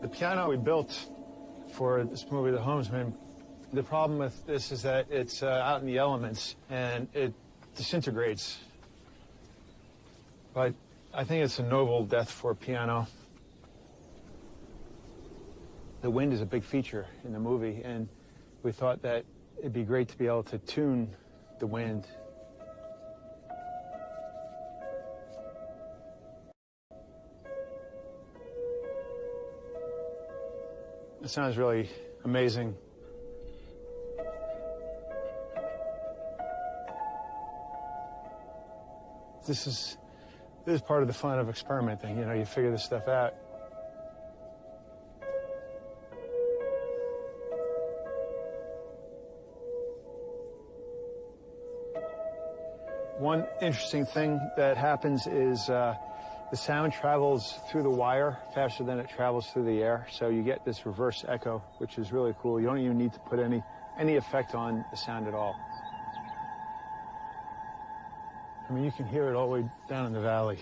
The piano we built for this movie, The Homesman, the problem with this is that it's out in the elements and it disintegrates. But I think it's a noble death for a piano. The wind is a big feature in the movie, and we thought that it'd be great to be able to tune the wind. It sounds really amazing. This is part of the fun of experimenting. You know, you figure this stuff out. One interesting thing that happens is the sound travels through the wire faster than it travels through the air, so you get this reverse echo, which is really cool. You don't even need to put any effect on the sound at all. I mean, you can hear it all the way down in the valley.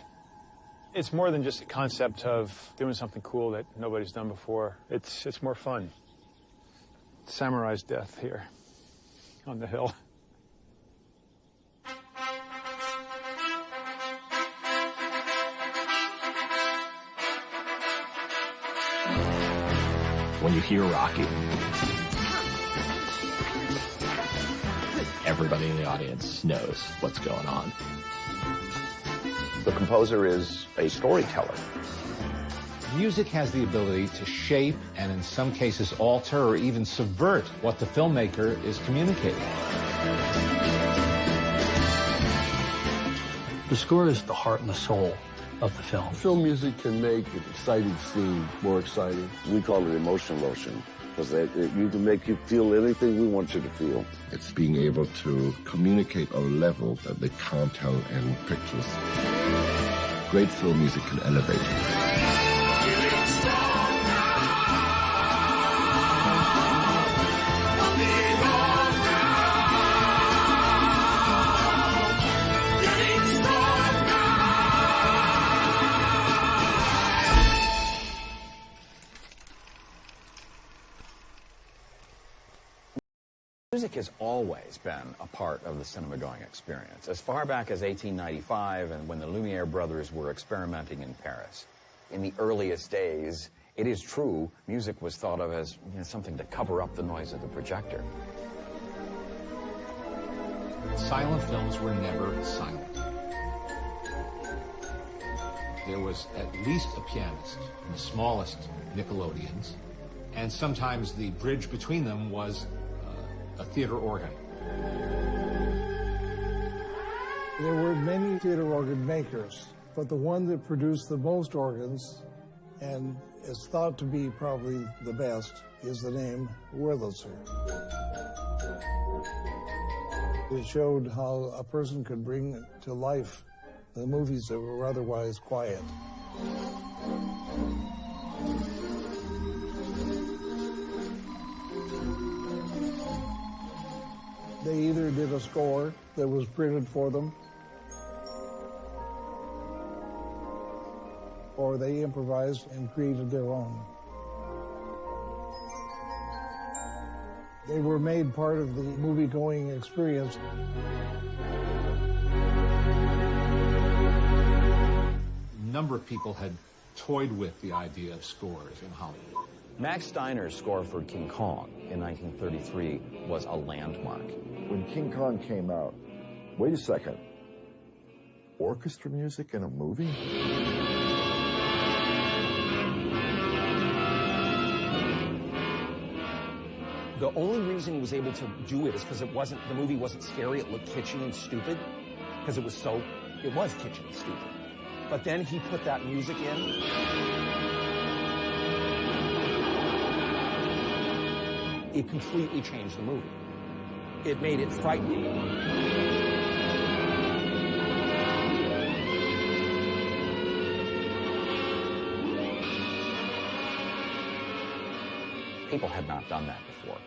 It's more than just a concept of doing something cool that nobody's done before. It's more fun. Samurai's death here on the hill. When you hear Rocky, everybody in the audience knows what's going on. The composer is a storyteller. Music has the ability to shape and in some cases alter or even subvert what the filmmaker is communicating. The score is the heart and the soul of the film. Film music can make an exciting scene more exciting. We call it emotion lotion, because you can make you feel anything we want you to feel. It's being able to communicate on a level that they can't tell in pictures. Great film music can elevate. Music has always been a part of the cinema-going experience, as far back as 1895 and when the Lumiere brothers were experimenting in Paris. In the earliest days, it is true, music was thought of as something to cover up the noise of the projector. Silent films were never silent. There was at least a pianist in the smallest Nickelodeons, and sometimes the bridge between them was a theater organ. There were many theater organ makers, but the one that produced the most organs and is thought to be probably the best is the name Wurlitzer. It showed how a person could bring to life the movies that were otherwise quiet. They either did a score that was printed for them, or they improvised and created their own. They were made part of the movie-going experience. A number of people had toyed with the idea of scores in Hollywood. Max Steiner's score for King Kong in 1933 was a landmark. When King Kong came out, wait a second, orchestra music in a movie? The only reason he was able to do it is because the movie wasn't scary, it looked kitschy and stupid, because it was kitschy and stupid. But then he put that music in. It completely changed the movie. It made it frightening. People had not done that before.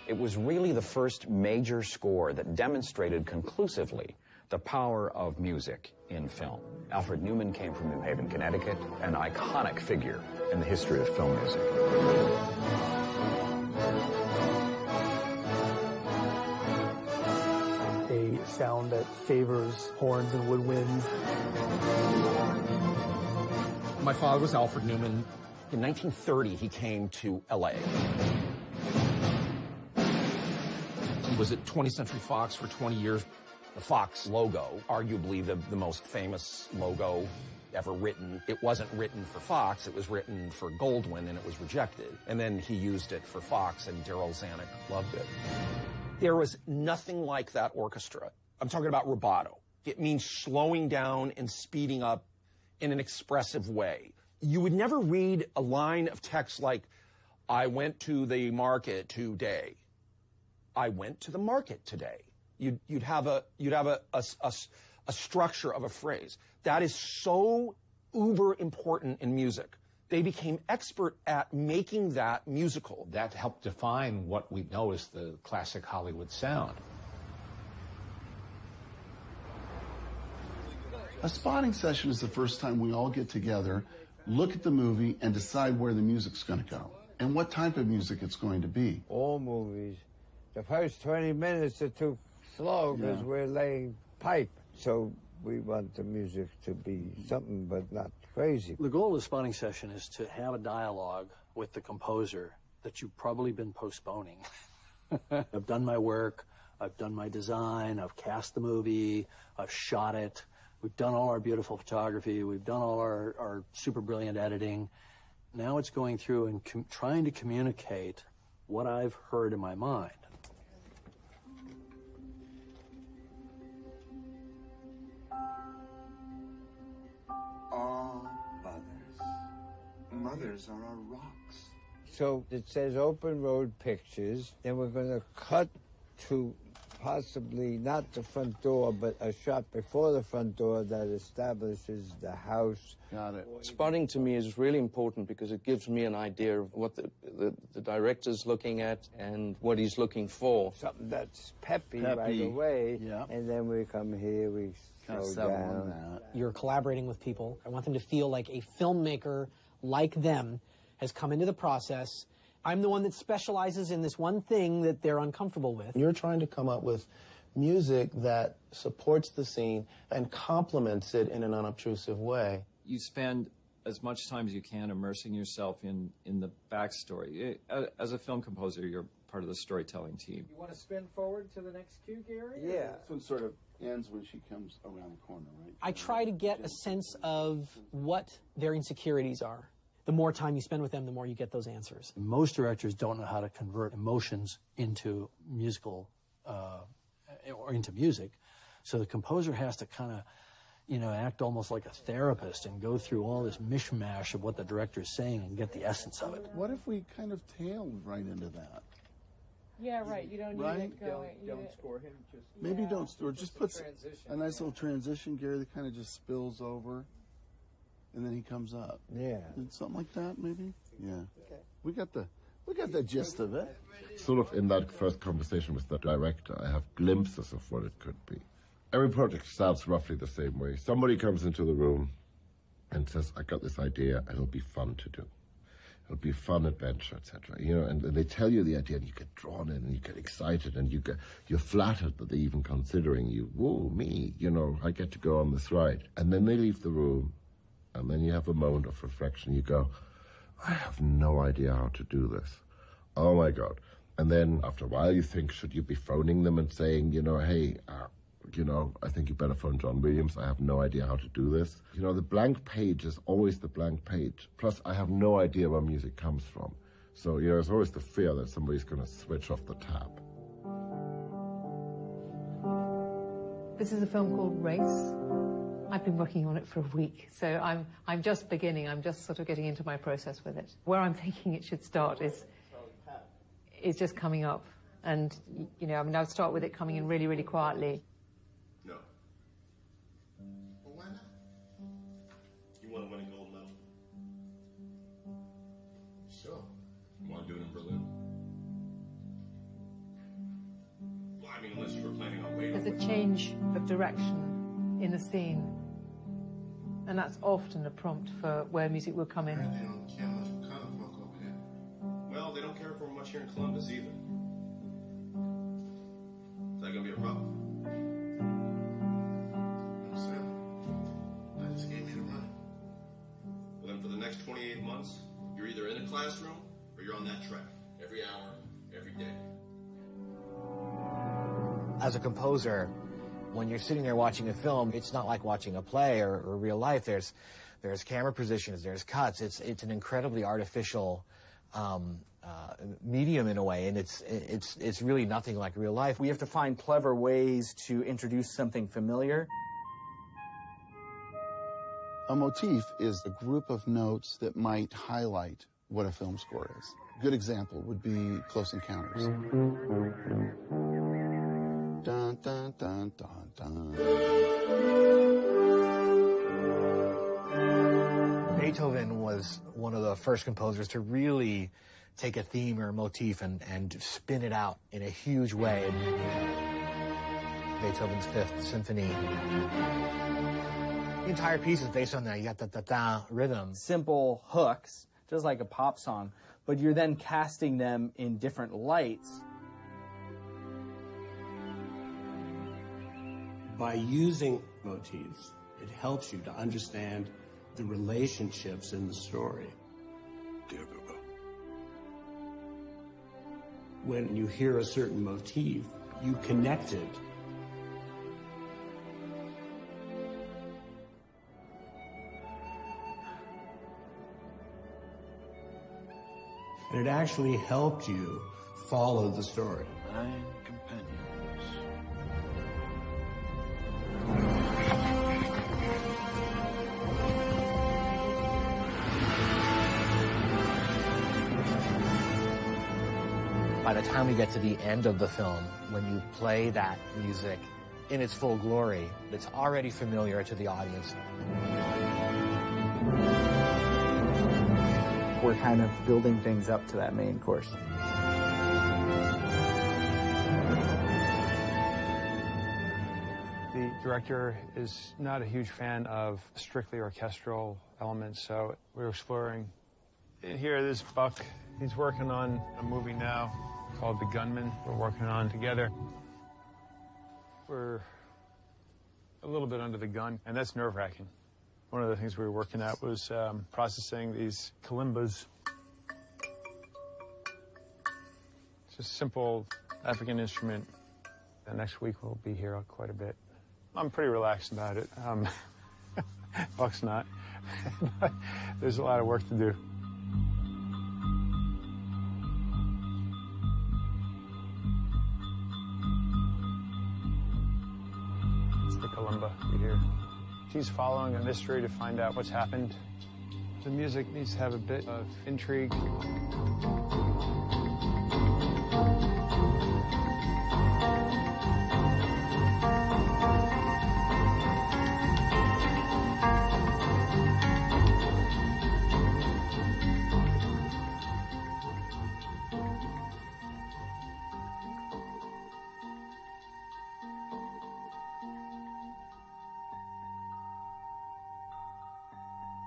It was really the first major score that demonstrated conclusively the power of music in film. Alfred Newman came from New Haven, Connecticut, an iconic figure in the history of film music. A sound that favors horns and woodwinds. My father was Alfred Newman. In 1930, he came to L.A. He was at 20th Century Fox for 20 years. The Fox logo, arguably the most famous logo ever written. It wasn't written for Fox, it was written for Goldwyn, and it was rejected. And then he used it for Fox, and Daryl Zanuck loved it. There was nothing like that orchestra. I'm talking about rubato. It means slowing down and speeding up in an expressive way. You would never read a line of text like, I went to the market today. I went to the market today. You'd have a structure of a phrase. That is so uber important in music. They became expert at making that musical. That helped define what we know as the classic Hollywood sound. A spotting session is the first time we all get together, look at the movie, and decide where the music's going to go and what type of music it's going to be. All movies, the first 20 minutes are too slow because we're laying pipe. So we want the music to be something but not crazy. The goal of the spotting session is to have a dialogue with the composer that you've probably been postponing. I've done my work, I've done my design, I've cast the movie, I've shot it, we've done all our beautiful photography, we've done all our super brilliant editing. Now it's going through and trying to communicate what I've heard in my mind. All mothers are our rocks. So it says Open Road Pictures, then we're going to cut to possibly not the front door, but a shot before the front door that establishes the house. Got it. Spotting to me is really important because it gives me an idea of what the director's looking at and what he's looking for. Something that's peppy right away, and then we come here, we slow down. You're collaborating with people. I want them to feel like a filmmaker like them has come into the process. I'm the one that specializes in this one thing that they're uncomfortable with. You're trying to come up with music that supports the scene and complements it in an unobtrusive way. You spend as much time as you can immersing yourself in the backstory. As a film composer, you're part of the storytelling team. You want to spin forward to the next cue, Gary? Yeah. This one sort of ends when she comes around the corner, right? I try to get a sense of what their insecurities are. The more time you spend with them, the more you get those answers. Most directors don't know how to convert emotions into musical, or into music. So the composer has to kind of, act almost like a therapist and go through all this mishmash of what the director is saying and get the essence of it. What if we kind of tailed right into that? Yeah, right. You don't need it going. Don't score him. Just Maybe don't score. Just put a nice little transition, Gary, that kind of just spills over. And then he comes up. Yeah. Something like that, maybe? Yeah. Okay. We got the gist of it. Sort of in that first conversation with the director, I have glimpses of what it could be. Every project starts roughly the same way. Somebody comes into the room and says, I got this idea, it'll be fun to do. It'll be a fun adventure, etc. And they tell you the idea, and you get drawn in, and you get excited, and you're flattered that they're even considering you. Whoa, me, I get to go on this ride. And then they leave the room, and then you have a moment of reflection. You go, I have no idea how to do this. Oh, my God. And then after a while, you think, should you be phoning them and saying, hey, I think you better phone John Williams. I have no idea how to do this. The blank page is always the blank page. Plus, I have no idea where music comes from. So, there's always the fear that somebody's going to switch off the tap. This is a film called Race. I've been working on it for a week, so I'm just beginning. I'm just sort of getting into my process with it. Where I'm thinking it should start is just coming up. And, I'll start with it coming in really, really quietly. No. Well, why not? You want to win a gold medal? Sure. You want to do it in Berlin? Well, I mean, unless you were planning on waiting. There's a change of direction in the scene. And that's often a prompt for where music will come in. Well, they don't care for much here in Columbus either. Is that gonna be a problem? No, sir. I just gave me the money. Well, then for the next 28 months, you're either in a classroom or you're on that track. Every hour, every day. As a composer, when you're sitting there watching a film, it's not like watching a play or real life. There's camera positions, there's cuts. It's an incredibly artificial medium in a way, and it's really nothing like real life. We have to find clever ways to introduce something familiar. A motif is a group of notes that might highlight what a film score is. A good example would be Close Encounters. Dun, dun, dun, dun, dun. Beethoven was one of the first composers to really take a theme or a motif and spin it out in a huge way. Beethoven's Fifth Symphony. The entire piece is based on that ya-da-da-da rhythm. Simple hooks, just like a pop song, but you're then casting them in different lights. By using motifs, it helps you to understand the relationships in the story. Dear Boo-Boo. When you hear a certain motif, you connect it. And it actually helped you follow the story. 9 companions. By the time we get to the end of the film, when you play that music in its full glory, it's already familiar to the audience. We're kind of building things up to that main course. The director is not a huge fan of strictly orchestral elements, so we're exploring. In here, this Buck, he's working on a movie now called The Gunman. We're working on together. We're a little bit under the gun, and that's nerve-wracking. One of the things we were working at was processing these kalimbas. It's just a simple African instrument. And next week we'll be here quite a bit. I'm pretty relaxed about it. Buck's not. There's a lot of work to do. It's the kalimba you hear. She's following a mystery to find out what's happened. The music needs to have a bit of intrigue.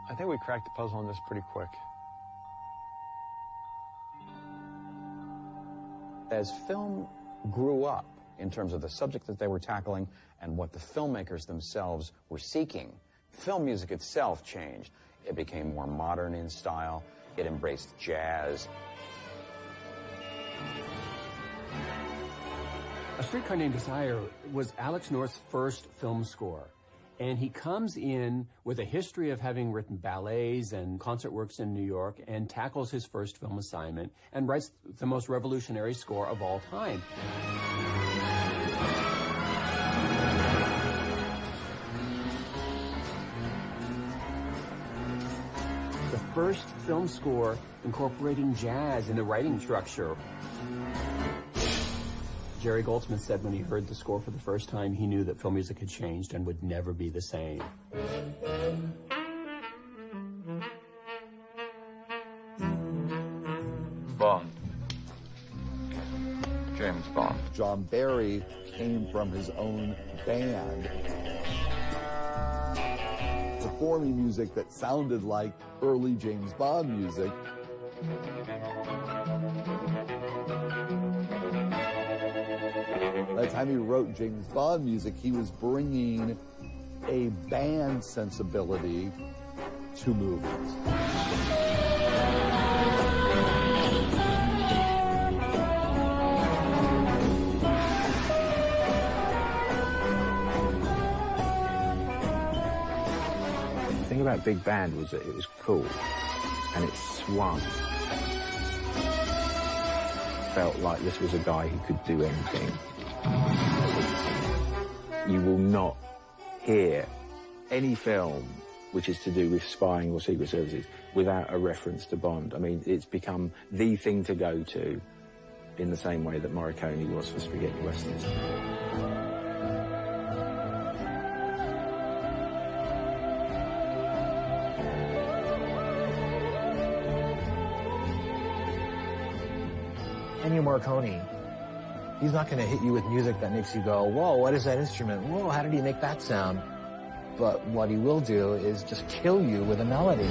I think we cracked the puzzle on this pretty quick. As film grew up in terms of the subject that they were tackling and what the filmmakers themselves were seeking, film music itself changed. It became more modern in style. It embraced jazz. A Streetcar Named Desire was Alex North's first film score. And he comes in with a history of having written ballets and concert works in New York and tackles his first film assignment and writes the most revolutionary score of all time. The first film score incorporating jazz in the writing structure. Jerry Goldsmith said when he heard the score for the first time, he knew that film music had changed and would never be the same. Bond. James Bond. John Barry came from his own band. The performing music that sounded like early James Bond music. By the time he wrote James Bond music, he was bringing a band sensibility to movies. The thing about big band was that it was cool and it swung. Felt like this was a guy who could do anything. You will not hear any film which is to do with spying or secret services without a reference to Bond. I mean, it's become the thing to go to in the same way that Morricone was for spaghetti westerns. Ennio Morricone, he's not going to hit you with music that makes you go, whoa, what is that instrument? Whoa, how did he make that sound? But what he will do is just kill you with a melody.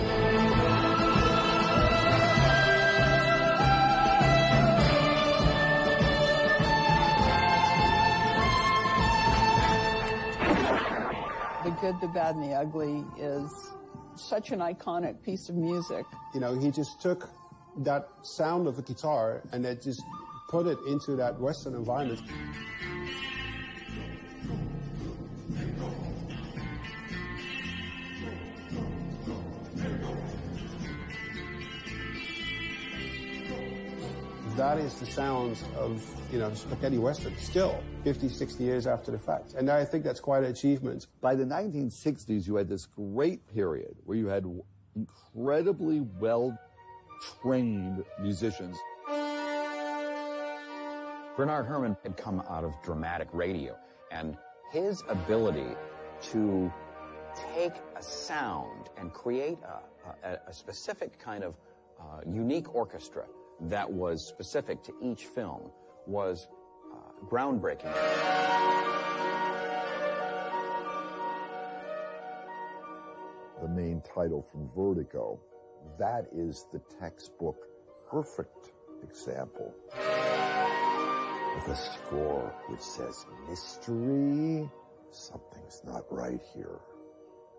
The Good, the Bad, and the Ugly is such an iconic piece of music. You know, he just took that sound of a guitar and it just put it into that Western environment. That is the sound of, you know, spaghetti western, still 50, 60 years after the fact. And I think that's quite an achievement. By the 1960s, you had this great period where you had incredibly well-trained musicians. Bernard Herrmann had come out of dramatic radio, and his ability to take a sound and create a specific kind of unique orchestra that was specific to each film was groundbreaking. The main title from Vertigo, that is the textbook perfect example of a score which says, mystery, something's not right here.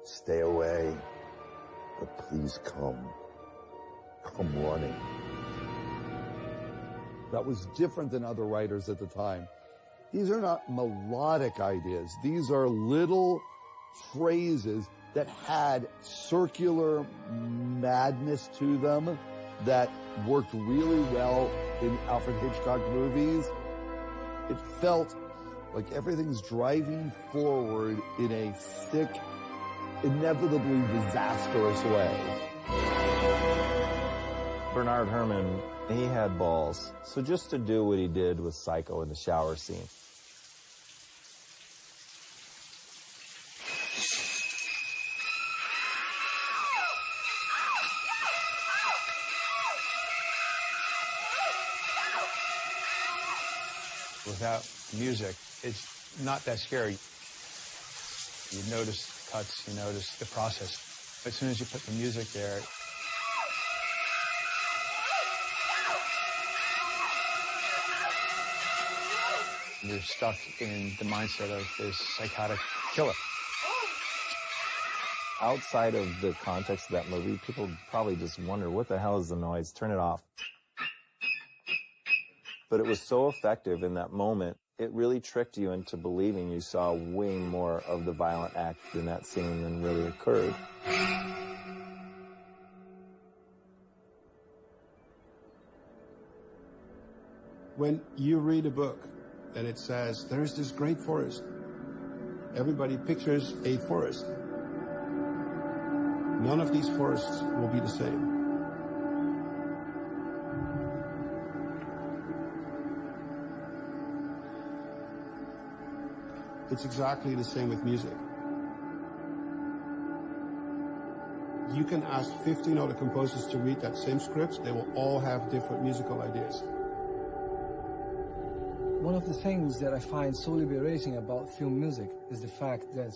Stay away, but please come running. That was different than other writers at the time. These are not melodic ideas. These are little phrases that had circular madness to them that worked really well in Alfred Hitchcock movies. It felt like everything's driving forward in a thick, inevitably disastrous way. Bernard Herrmann, he had balls. So just to do what he did with Psycho in the shower scene. Without music, it's not that scary. You notice the cuts, you notice the process. As soon as you put the music there, you're stuck in the mindset of this psychotic killer. Outside of the context of that movie, people probably just wonder, what the hell is the noise? Turn it off. But it was so effective in that moment, it really tricked you into believing you saw way more of the violent act in that scene than really occurred. When you read a book and it says, there is this great forest, everybody pictures a forest. None of these forests will be the same. It's exactly the same with music. You can ask 15 other composers to read that same script. They will all have different musical ideas. One of the things that I find so liberating about film music is the fact that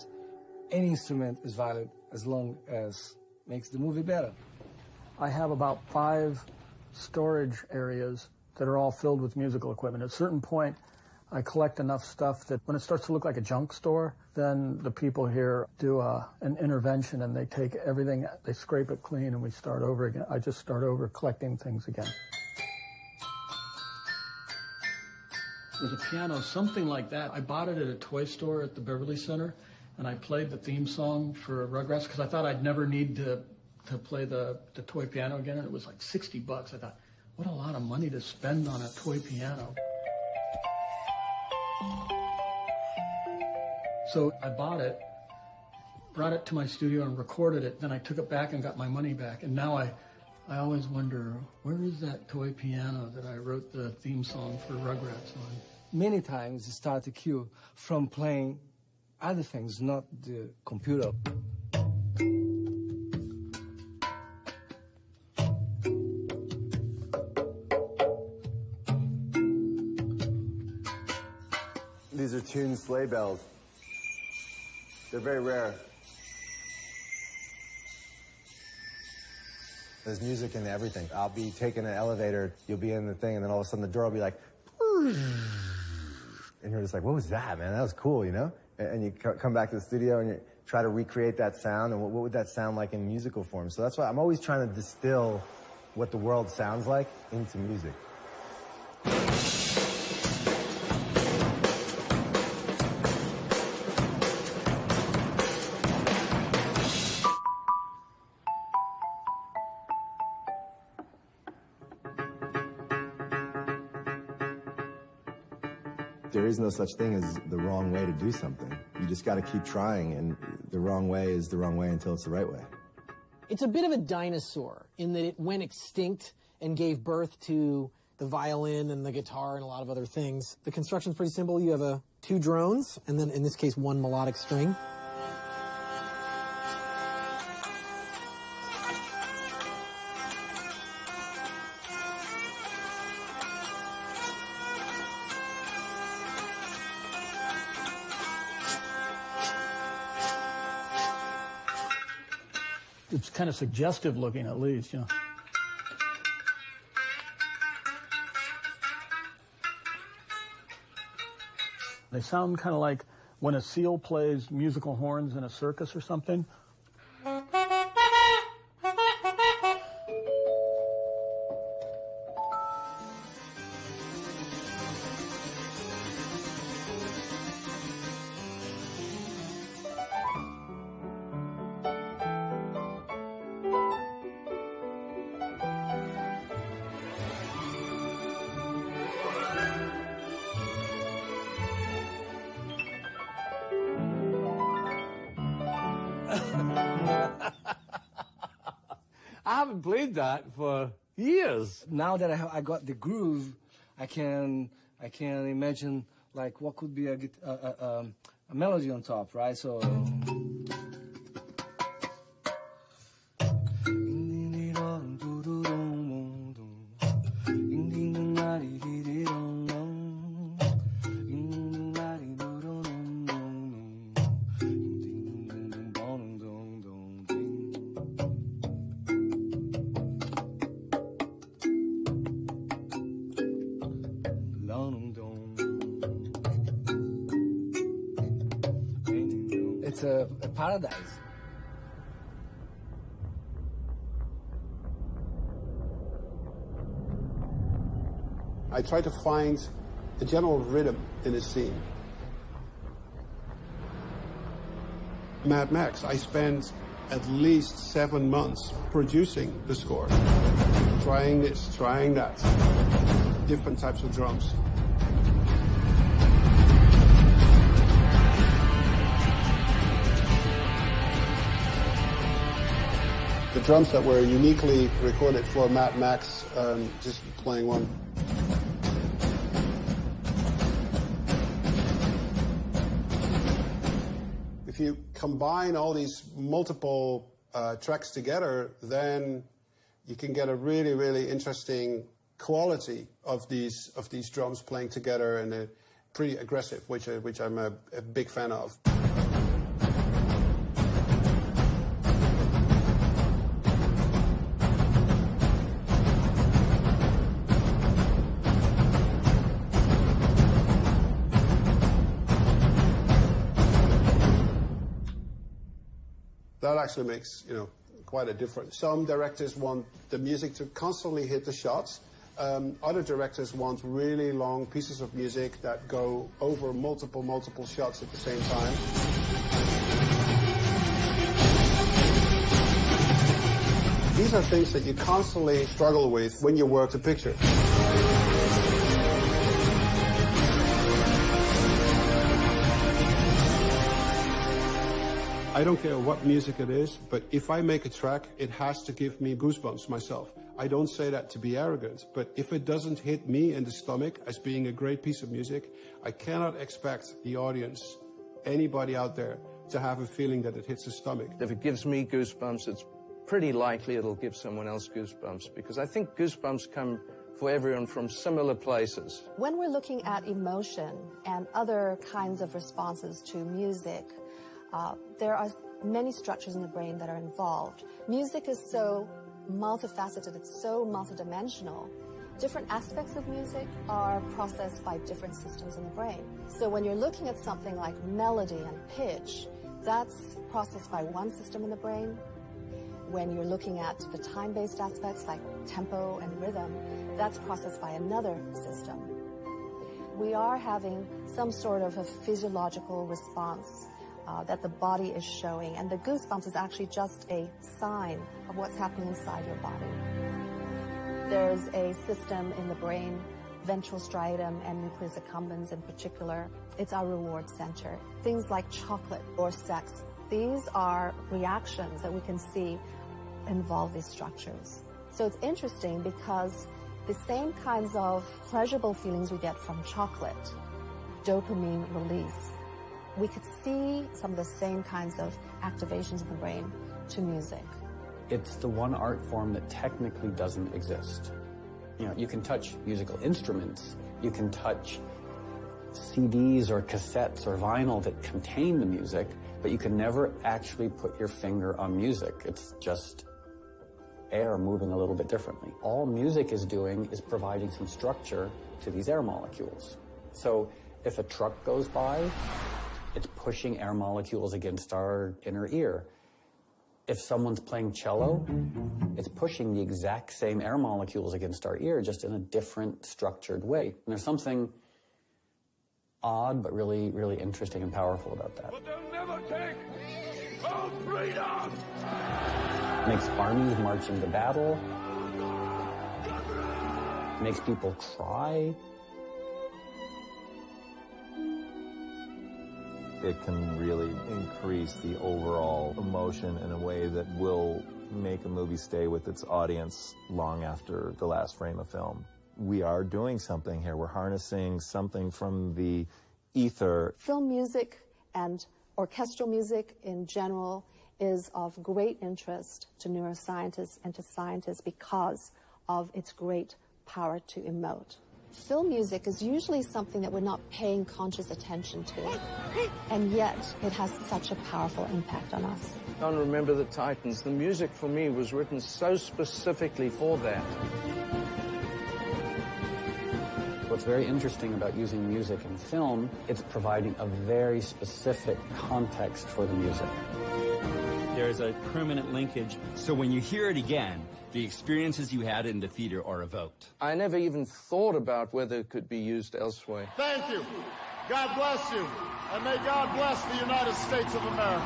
any instrument is valid as long as makes the movie better. I have about 5 storage areas that are all filled with musical equipment. At a certain point, I collect enough stuff that when it starts to look like a junk store, then the people here do an intervention and they take everything, they scrape it clean, and we start over again. I just start over collecting things again. There's a piano, something like that. I bought it at a toy store at the Beverly Center, and I played the theme song for Rugrats because I thought I'd never need to play the toy piano again, and it was like $60. I thought, what a lot of money to spend on a toy piano. So I bought it, brought it to my studio and recorded it, then I took it back and got my money back, and now I always wonder, where is that toy piano that I wrote the theme song for Rugrats on? Many times you start a cue from playing other things, not the computer. These are tuned sleigh bells. They're very rare. There's music in everything. I'll be taking an elevator, you'll be in the thing, and then all of a sudden the door will be like, and you're just like, what was that, man? That was cool, you know? And you come back to the studio and you try to recreate that sound, and what would that sound like in musical form? So that's why I'm always trying to distill what the world sounds like into music. There is no such thing as the wrong way to do something. You just got to keep trying, and the wrong way is the wrong way until it's the right way. It's a bit of a dinosaur in that it went extinct and gave birth to the violin and the guitar and a lot of other things. The construction's pretty simple. You have 2 drones, and then in this case 1 melodic string. It's kind of suggestive looking, at least, you know. They sound kind of like when a seal plays musical horns in a circus or something. I haven't played that for years. Now that I got the groove, I can imagine like what could be a melody on top, right? So. It's a paradise. I try to find a general rhythm in a scene. Mad Max, I spent at least 7 months producing the score. Trying this, trying that. Different types of drums. The drums that were uniquely recorded for Mad Max, just playing one. If you combine all these multiple tracks together, then you can get a really, really interesting quality of these drums playing together, and pretty aggressive, which I'm a big fan of. that actually makes, quite a difference. Some directors want the music to constantly hit the shots. Other directors want really long pieces of music that go over multiple shots at the same time. These are things that you constantly struggle with when you work the picture. I don't care what music it is, but if I make a track, it has to give me goosebumps myself. I don't say that to be arrogant, but if it doesn't hit me in the stomach as being a great piece of music, I cannot expect the audience, anybody out there, to have a feeling that it hits the stomach. If it gives me goosebumps, it's pretty likely it'll give someone else goosebumps, because I think goosebumps come for everyone from similar places. When we're looking at emotion and other kinds of responses to music, there are many structures in the brain that are involved. Music is so multifaceted, it's so multidimensional. Different aspects of music are processed by different systems in the brain. So when you're looking at something like melody and pitch, that's processed by one system in the brain. When you're looking at the time-based aspects like tempo and rhythm, that's processed by another system. We are having some sort of a physiological response that the body is showing, and the goosebumps is actually just a sign of what's happening inside your body. There's a system in the brain, ventral striatum and nucleus accumbens in particular. It's our reward center. Things like chocolate or sex, these are reactions that we can see involve these structures. So it's interesting because the same kinds of pleasurable feelings we get from chocolate, dopamine release, we could see some of the same kinds of activations in the brain to music. It's the one art form that technically doesn't exist. You can touch musical instruments, you can touch CDs or cassettes or vinyl that contain the music, but you can never actually put your finger on music. It's just air moving a little bit differently. All music is doing is providing some structure to these air molecules. So if a truck goes by, it's pushing air molecules against our inner ear. If someone's playing cello, it's pushing the exact same air molecules against our ear, just in a different structured way. And there's something odd, but really, really interesting and powerful about that. But they'll never take our freedom! Makes armies march into battle. Makes people cry. It can really increase the overall emotion in a way that will make a movie stay with its audience long after the last frame of film. We are doing something here. We're harnessing something from the ether. Film music and orchestral music in general is of great interest to neuroscientists and to scientists because of its great power to emote. Film music is usually something that we're not paying conscious attention to, and yet it has such a powerful impact on us. On Remember the Titans, the music for me was written so specifically for that. What's very interesting about using music in film, it's providing a very specific context for the music. There's a permanent linkage, so when you hear it again, the experiences you had in the theater are evoked. I never even thought about whether it could be used elsewhere. Thank you. God bless you. And may God bless the United States of America.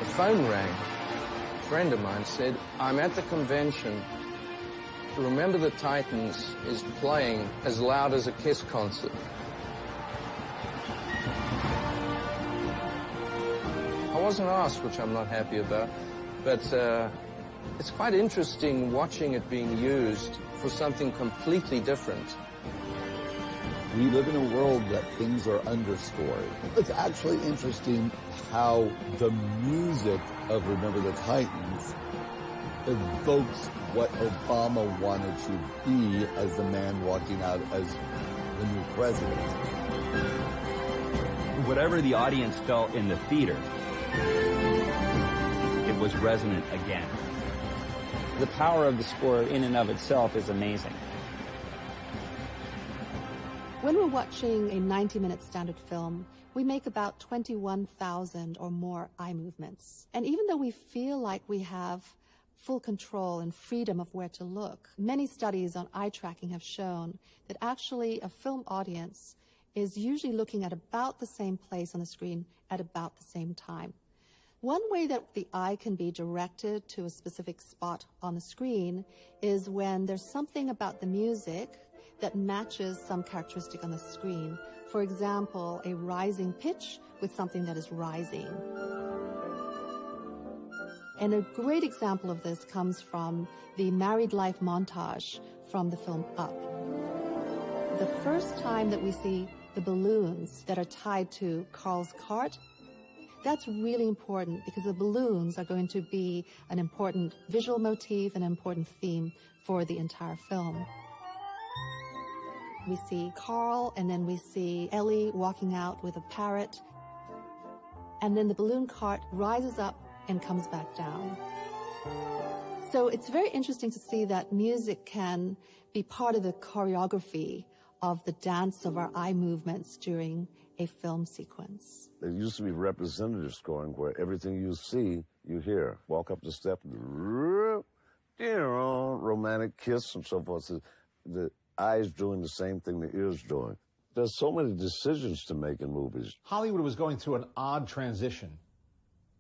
The phone rang. A friend of mine said, I'm at the convention. Remember the Titans is playing as loud as a Kiss concert. I wasn't asked, which I'm not happy about, but it's quite interesting watching it being used for something completely different. We live in a world that things are underscored. It's actually interesting how the music of Remember the Titans evokes what Obama wanted to be as the man walking out as the new president. Whatever the audience felt in the theater, it was resonant again. The power of the score in and of itself is amazing. When we're watching a 90-minute standard film, We make about 21,000 or more eye movements. And even though we feel like we have full control and freedom of where to look, many studies on eye tracking have shown that actually a film audience is usually looking at about the same place on the screen at about the same time. One way that the eye can be directed to a specific spot on the screen is when there's something about the music that matches some characteristic on the screen. For example, a rising pitch with something that is rising. And a great example of this comes from the married life montage from the film Up. The first time that we see the balloons that are tied to Carl's cart, that's really important because the balloons are going to be an important visual motif, an important theme for the entire film. We see Carl, and then we see Ellie walking out with a parrot, and then the balloon cart rises up and comes back down. So it's very interesting to see that music can be part of the choreography of the dance of our eye movements during a film sequence. There used to be representative scoring where everything you see, you hear. Walk up the step, romantic kiss and so forth. So the eyes doing the same thing the ears doing. There's so many decisions to make in movies. Hollywood was going through an odd transition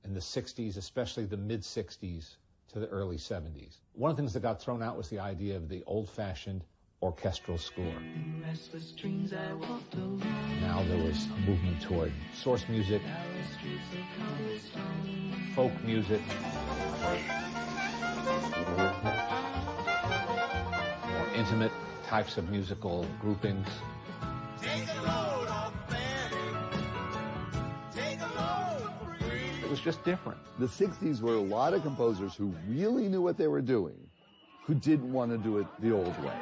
in the 60s, especially the mid-60s to the early 70s. One of the things that got thrown out was the idea of the old-fashioned orchestral score. Now there was a movement toward source music, folk music, more intimate types of musical groupings. It was just different. The 60s were a lot of composers who really knew what they were doing, who didn't want to do it the old way.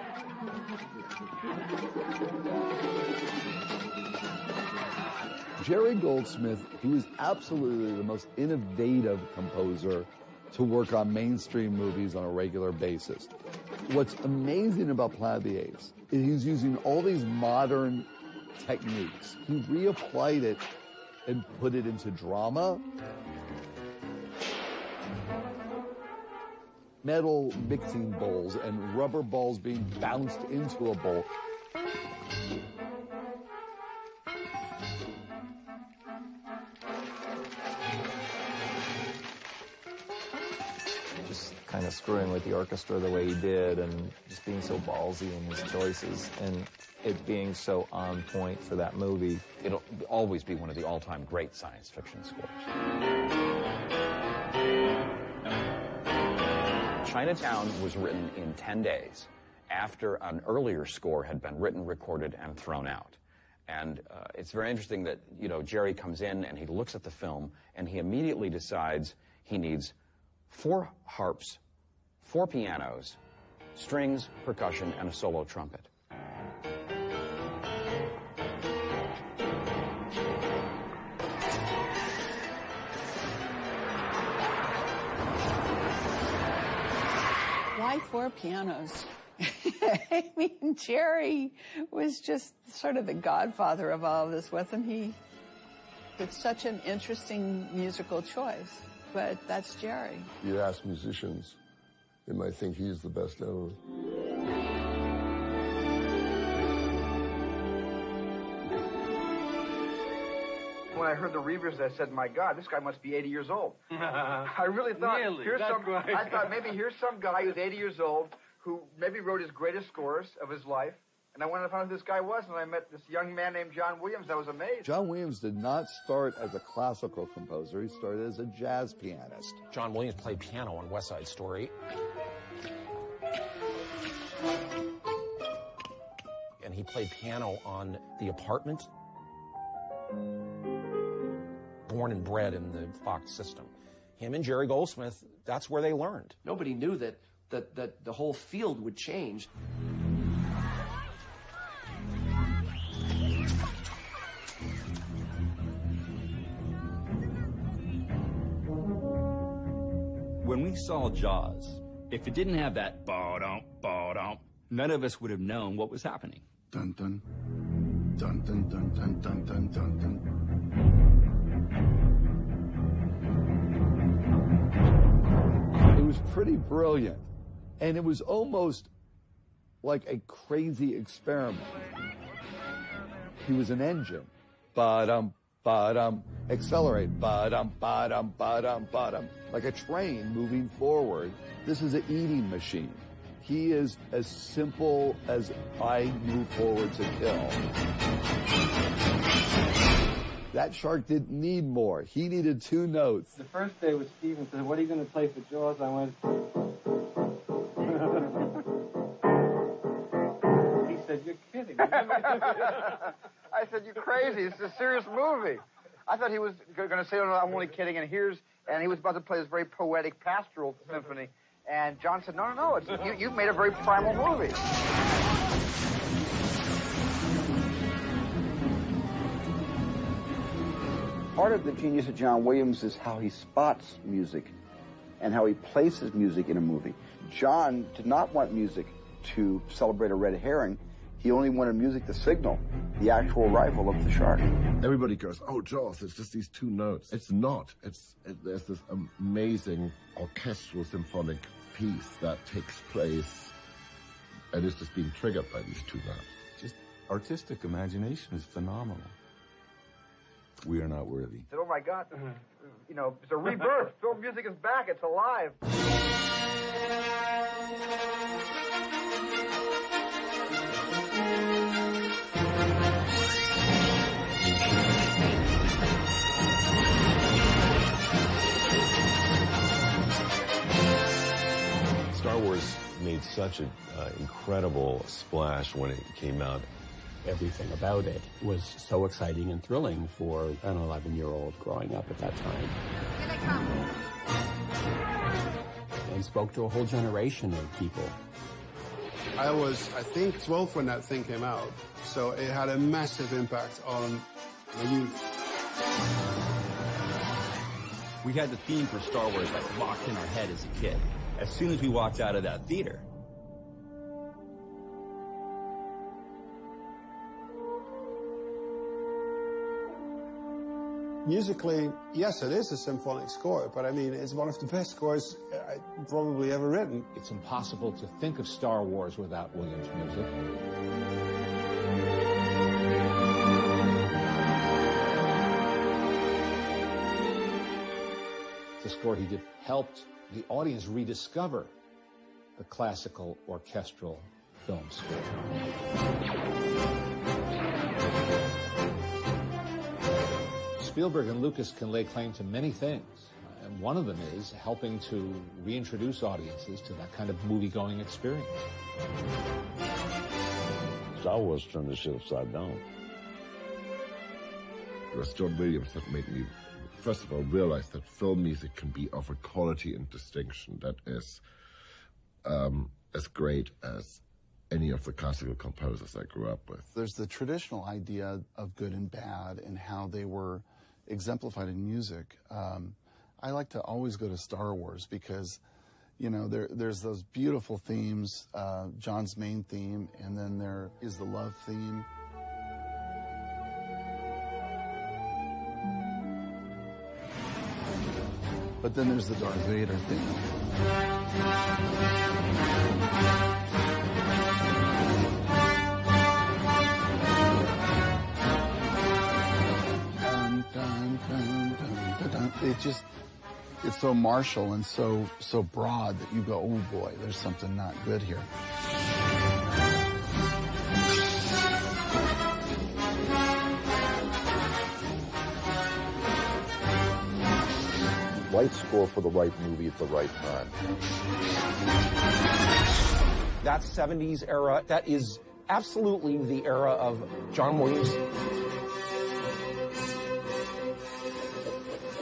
Jerry Goldsmith, he was absolutely the most innovative composer to work on mainstream movies on a regular basis. What's amazing about Planet of the Apes is he's using all these modern techniques. He reapplied it and put it into drama. Metal mixing bowls and rubber balls being bounced into a bowl. Just kind of screwing with the orchestra the way he did and just being so ballsy in his choices and it being so on point for that movie. It'll always be one of the all-time great science fiction scores. Chinatown was written in 10 days after an earlier score had been written, recorded, and thrown out. And it's very interesting that, you know, Jerry comes in and he looks at the film and he immediately decides he needs 4 harps, 4 pianos, strings, percussion, and a solo trumpet. Why 4 pianos? I mean, Jerry was just sort of the godfather of all of this, wasn't he? It's such an interesting musical choice, but that's Jerry. You ask musicians, they might think he's the best ever. When I heard the Reavers, I said, my God, this guy must be 80 years old. I really thought, Really? I thought maybe here's some guy who's 80 years old who maybe wrote his greatest scores of his life. And I wanted to find out who this guy was, and I met this young man named John Williams. I was amazed. John Williams did not start as a classical composer. He started as a jazz pianist. John Williams played piano on West Side Story. And he played piano on The Apartment. Born and bred in the Fox system. Him and Jerry Goldsmith, that's where they learned. Nobody knew that the whole field would change. When we saw Jaws, if it didn't have that ba-dum, ba-dum, none of us would have known what was happening. Dun dun dun dun dun dun dun dun dun dun. It was pretty brilliant. And it was almost like a crazy experiment. He was an engine. Ba-dum, ba-dum, accelerate, ba-dum, ba-dum, ba-dum, ba-dum. Like a train moving forward. This is an eating machine. He is as simple as I move forward to kill. That shark didn't need more. He needed 2 notes. The first day with Steven said, what are you going to play for Jaws? I went... He said, you're kidding. I said, you're crazy. This is a serious movie. I thought he was going to say, oh, no, I'm only kidding, and he was about to play this very poetic pastoral symphony. And John said, no, you've made a very primal movie. Part of the genius of John Williams is how he spots music and how he places music in a movie. John did not want music to celebrate a red herring. He only wanted music to signal the actual arrival of the shark. Everybody goes, oh, Jaws, it's just these 2 notes. It's not. There's this amazing orchestral symphonic piece that takes place and is just being triggered by these 2 notes. Just artistic imagination is phenomenal. We are not worthy. He said, oh, my God. You know, it's a rebirth. Film music is back. It's alive. Star Wars made such an incredible splash when it came out. Everything about it was so exciting and thrilling for an 11-year-old growing up at that time. Here they come. And spoke to a whole generation of people. I was, I think, 12 when that thing came out, so it had a massive impact on my youth. We had the theme for Star Wars like locked in our head as a kid. As soon as we walked out of that theater. Musically, yes, it is a symphonic score, but I mean, it's one of the best scores I've probably ever written. It's impossible to think of Star Wars without Williams' music. The score he did helped the audience rediscover the classical orchestral film score. Spielberg and Lucas can lay claim to many things, and one of them is helping to reintroduce audiences to that kind of movie-going experience. Star Wars turned the shit upside down. It was John Williams that made me, first of all, realize that film music can be of a quality and distinction that is as great as any of the classical composers I grew up with. There's the traditional idea of good and bad and how they were exemplified in music. I like to always go to Star Wars because, you know, there's those beautiful themes, John's main theme, and then there is the love theme. But then there's the Darth Vader theme. It's so martial and so broad that you go, oh boy, there's something not good here. Right score for the right movie at the right time. That 70s era, that is absolutely the era of John Williams.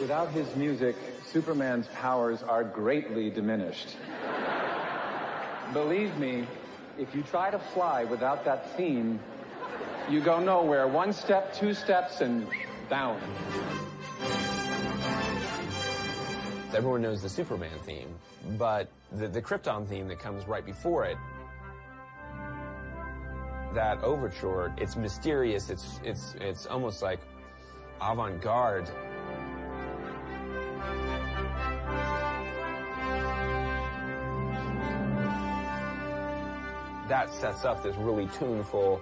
Without his music, Superman's powers are greatly diminished. Believe me, if you try to fly without that theme, you go nowhere. 1 step, 2 steps, and down. Everyone knows the Superman theme, but the Krypton theme that comes right before it, that overture, it's mysterious, it's almost like avant-garde. that sets up this really tuneful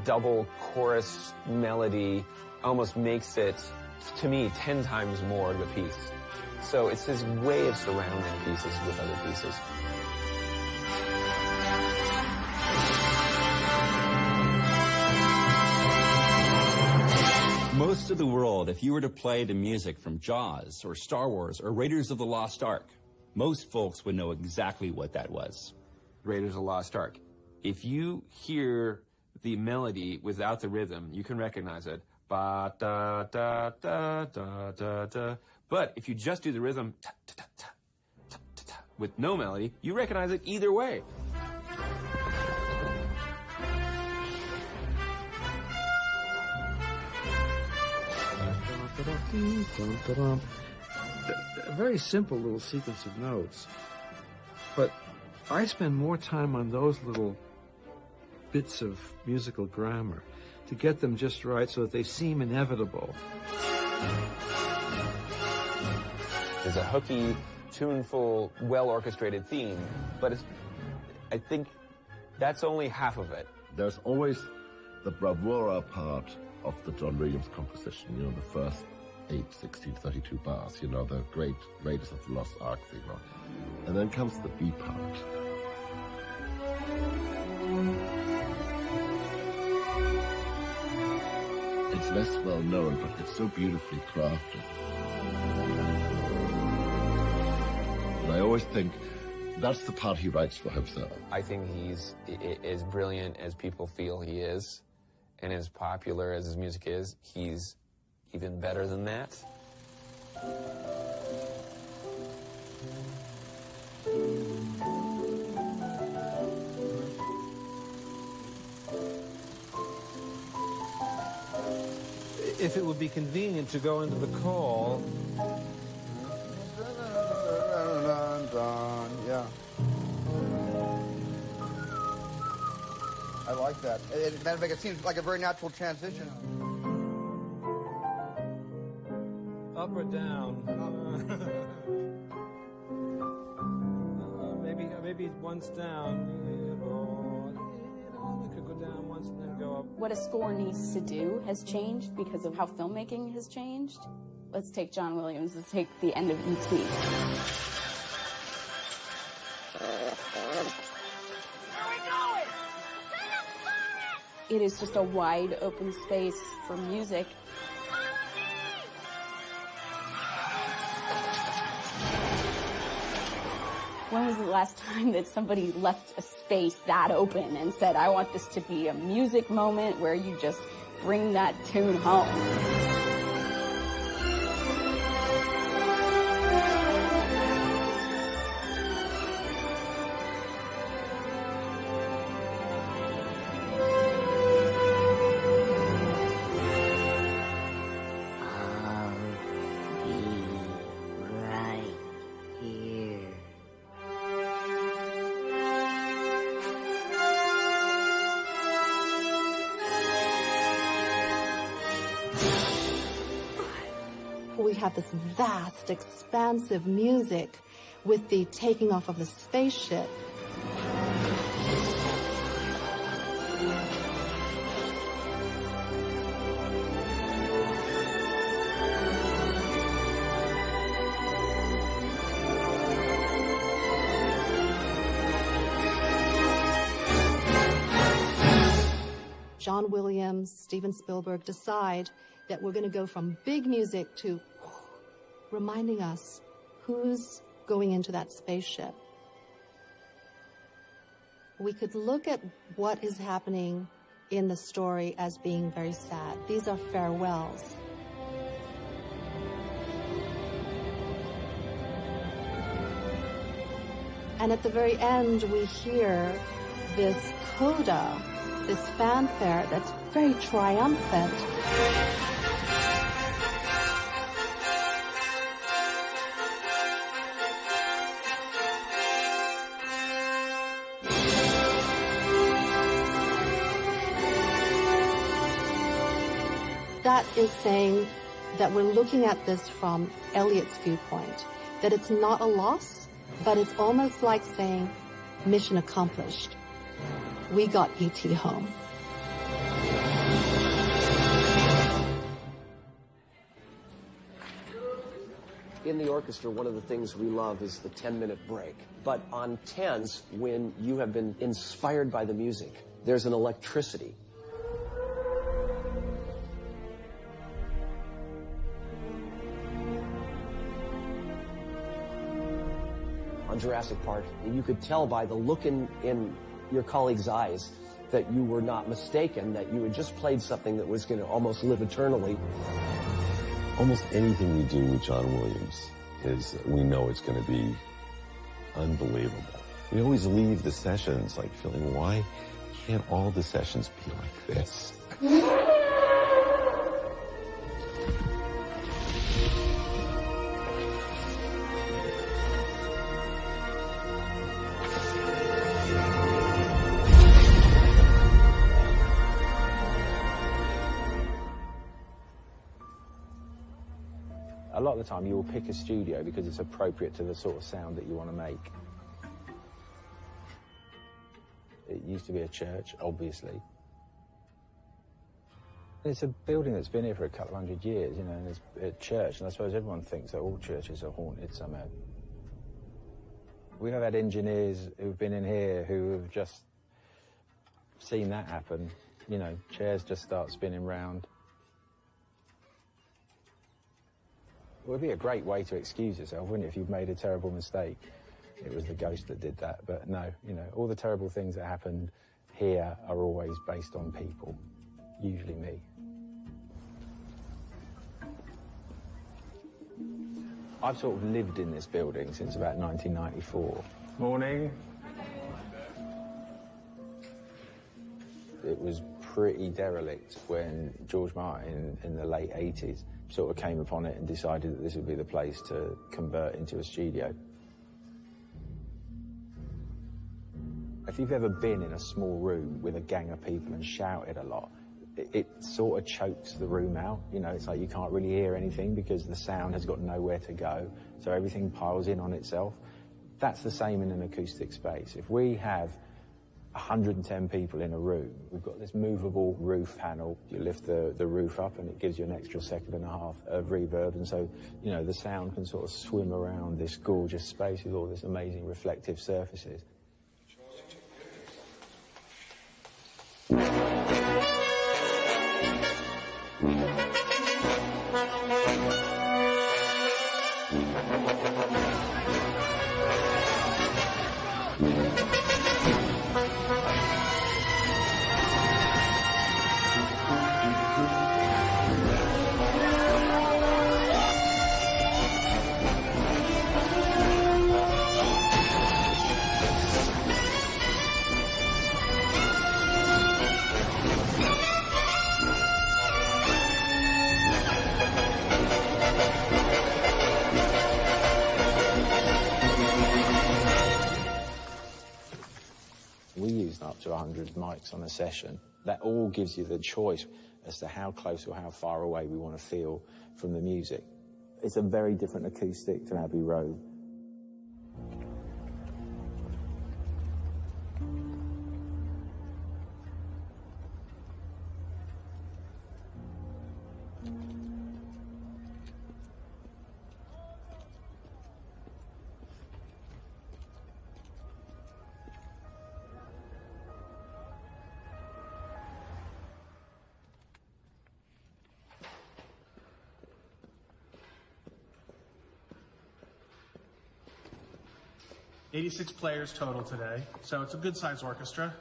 double chorus melody, almost makes it, to me, 10 times more of a piece. So it's his way of surrounding pieces with other pieces. Most of the world, if you were to play the music from Jaws or Star Wars or Raiders of the Lost Ark, most folks would know exactly what that was. Raiders of the Lost Ark. If you hear the melody without the rhythm, you can recognize it. Ba da da da da da da. But if you just do the rhythm ta ta ta ta ta ta ta with no melody, you recognize it either way. A very simple little sequence of notes, but I spend more time on those little bits of musical grammar to get them just right so that they seem inevitable. There's a hooky, tuneful, well-orchestrated theme, but I think that's only half of it. There's always the bravura part of the John Williams composition, you know, the first 8, 16, 32 bars, you know, the great Raiders of the Lost Ark thing. And then comes the B part. It's less well known, but it's so beautifully crafted. And I always think that's the part he writes for himself. I think he's as brilliant as people feel he is, and as popular as his music is, he's even better than that. If it would be convenient to go into the call. Yeah. I like that. As a matter of fact, it seems like a very natural transition. Up or down? Maybe once down. It could go down once and then go up. What a score needs to do has changed because of how filmmaking has changed. Let's take John Williams. Let's take the end of E.T. It is just a wide open space for music. When was the last time that somebody left a space that open and said, I want this to be a music moment where you just bring that tune home? We have this vast, expansive music with the taking off of the spaceship. John Williams, Steven Spielberg decide that we're going to go from big music to reminding us who's going into that spaceship. We could look at what is happening in the story as being very sad. These are farewells. And at the very end, we hear this coda, this fanfare that's very triumphant. That is saying that we're looking at this from Elliot's viewpoint, that it's not a loss, but it's almost like saying mission accomplished. we got E.T. home. In the orchestra, one of the things we love is the 10-minute break. But on 10s, when you have been inspired by the music, there's an electricity. On Jurassic Park, you could tell by the look in your colleague's eyes that you were not mistaken, that you had just played something that was going to almost live eternally. Almost anything we do with John Williams is we know it's going to be unbelievable. We always leave the sessions like feeling, why can't all the sessions be like this? A lot of the time you will pick a studio because it's appropriate to the sort of sound that you want to make. It used to be a church, obviously. It's a building that's been here for a couple of 100 years, you know, and it's a church, and I suppose everyone thinks that all churches are haunted somehow. We have had engineers who've been in here who have just seen that happen. You know, chairs just start spinning round. It would be a great way to excuse yourself, wouldn't it, if you've made a terrible mistake? It was the ghost that did that, but no, you know, all the terrible things that happened here are always based on people, usually me. I've sort of lived in this building since about 1994. Morning. It was pretty derelict when George Martin in the late 80s sort of came upon it and decided that this would be the place to convert into a studio. If you've ever been in a small room with a gang of people and shouted a lot, it sort of chokes the room out. You know, it's like you can't really hear anything because the sound has got nowhere to go, so everything piles in on itself. That's the same in an acoustic space. If we have 110 people in a room, we've got this movable roof panel. You lift the roof up and it gives you an extra 1.5 seconds of reverb, and so, you know, the sound can sort of swim around this gorgeous space with all this amazing reflective surfaces. We used up to 100 mics on a session. That all gives you the choice as to how close or how far away we want to feel from the music. It's a very different acoustic to Abbey Road. "86 players total today, so it's a good-sized orchestra."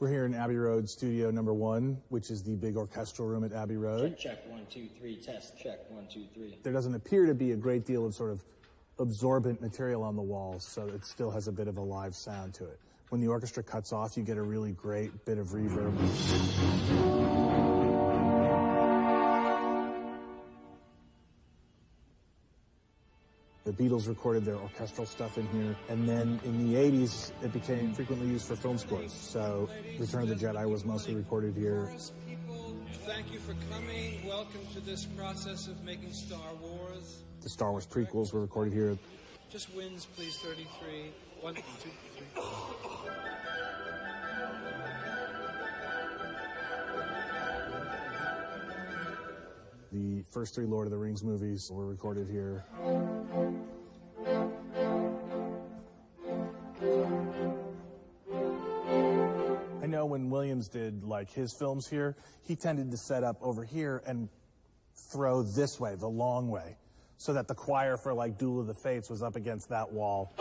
We're here in Abbey Road Studio number 1, which is the big orchestral room at Abbey Road. Check, 1, 2, 3, test, check, 1, 2, 3. There doesn't appear to be a great deal of sort of absorbent material on the walls, so it still has a bit of a live sound to it. When the orchestra cuts off, you get a really great bit of reverb. The Beatles recorded their orchestral stuff in here, and then in the 80s, it became frequently used for film scores. So Return of the Jedi was mostly recorded here. People, thank you for coming. Welcome to this process of making Star Wars. The Star Wars prequels were recorded here. Just wins, please, 33. 1, 2, 3. The first 3 Lord of the Rings movies were recorded here. I know when Williams did like his films here, he tended to set up over here and throw this way, the long way, so that the choir for like Duel of the Fates was up against that wall.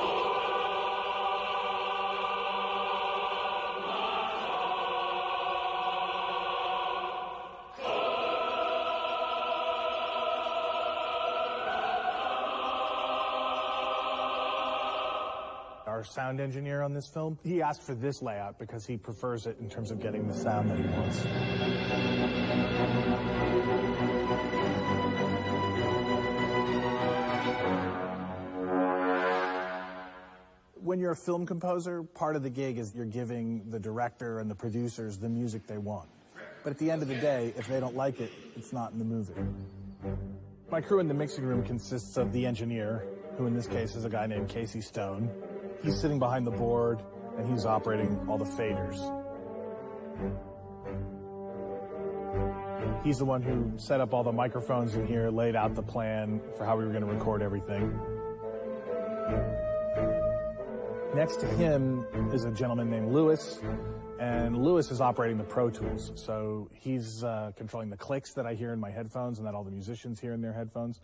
Our sound engineer on this film, he asked for this layout because he prefers it in terms of getting the sound that he wants. When you're a film composer, part of the gig is you're giving the director and the producers the music they want. But at the end of the day, if they don't like it, it's not in the movie. My crew in the mixing room consists of the engineer, who in this case is a guy named Casey Stone. He's sitting behind the board, and he's operating all the faders. He's the one who set up all the microphones in here, laid out the plan for how we were going to record everything. Next to him is a gentleman named Lewis, and Lewis is operating the Pro Tools. So he's controlling the clicks that I hear in my headphones and that all the musicians hear in their headphones.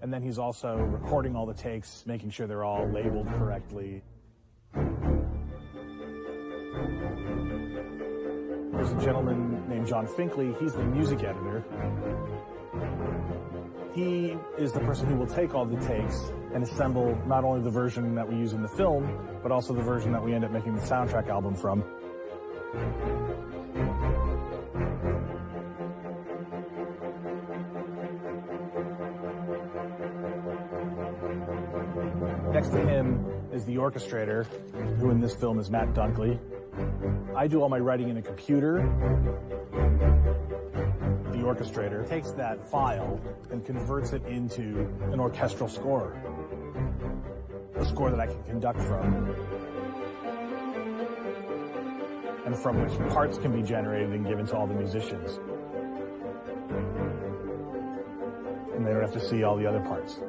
And then he's also recording all the takes, making sure they're all labeled correctly. There's a gentleman named John Finkley. He's the music editor. He is the person who will take all the takes and assemble not only the version that we use in the film, but also the version that we end up making the soundtrack album from. Next to him is the orchestrator, who in this film is Matt Dunkley. I do all my writing in a computer. The orchestrator takes that file and converts it into an orchestral score, a score that I can conduct from, and from which parts can be generated and given to all the musicians. And they don't have to see all the other parts.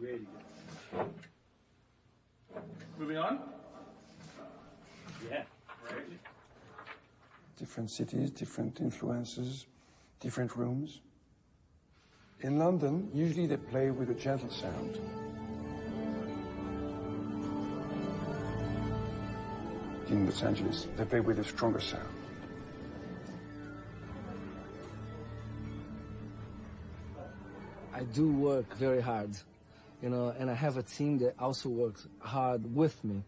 Really. Moving on? Yeah. Right. Different cities, different influences, different rooms. In London, usually they play with a gentle sound. In Los Angeles, they play with a stronger sound. I do work very hard, you know, and I have a team that also works hard with me.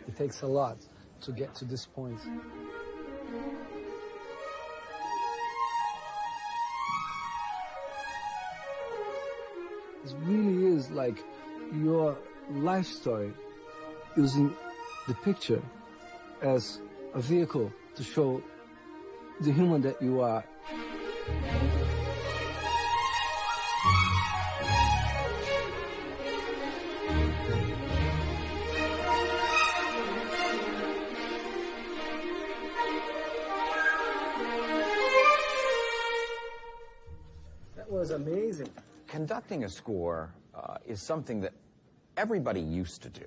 It takes a lot to get to this point. It really is like your life story, using the picture as a vehicle to show the human that you are. That was amazing. Conducting a score is something that everybody used to do.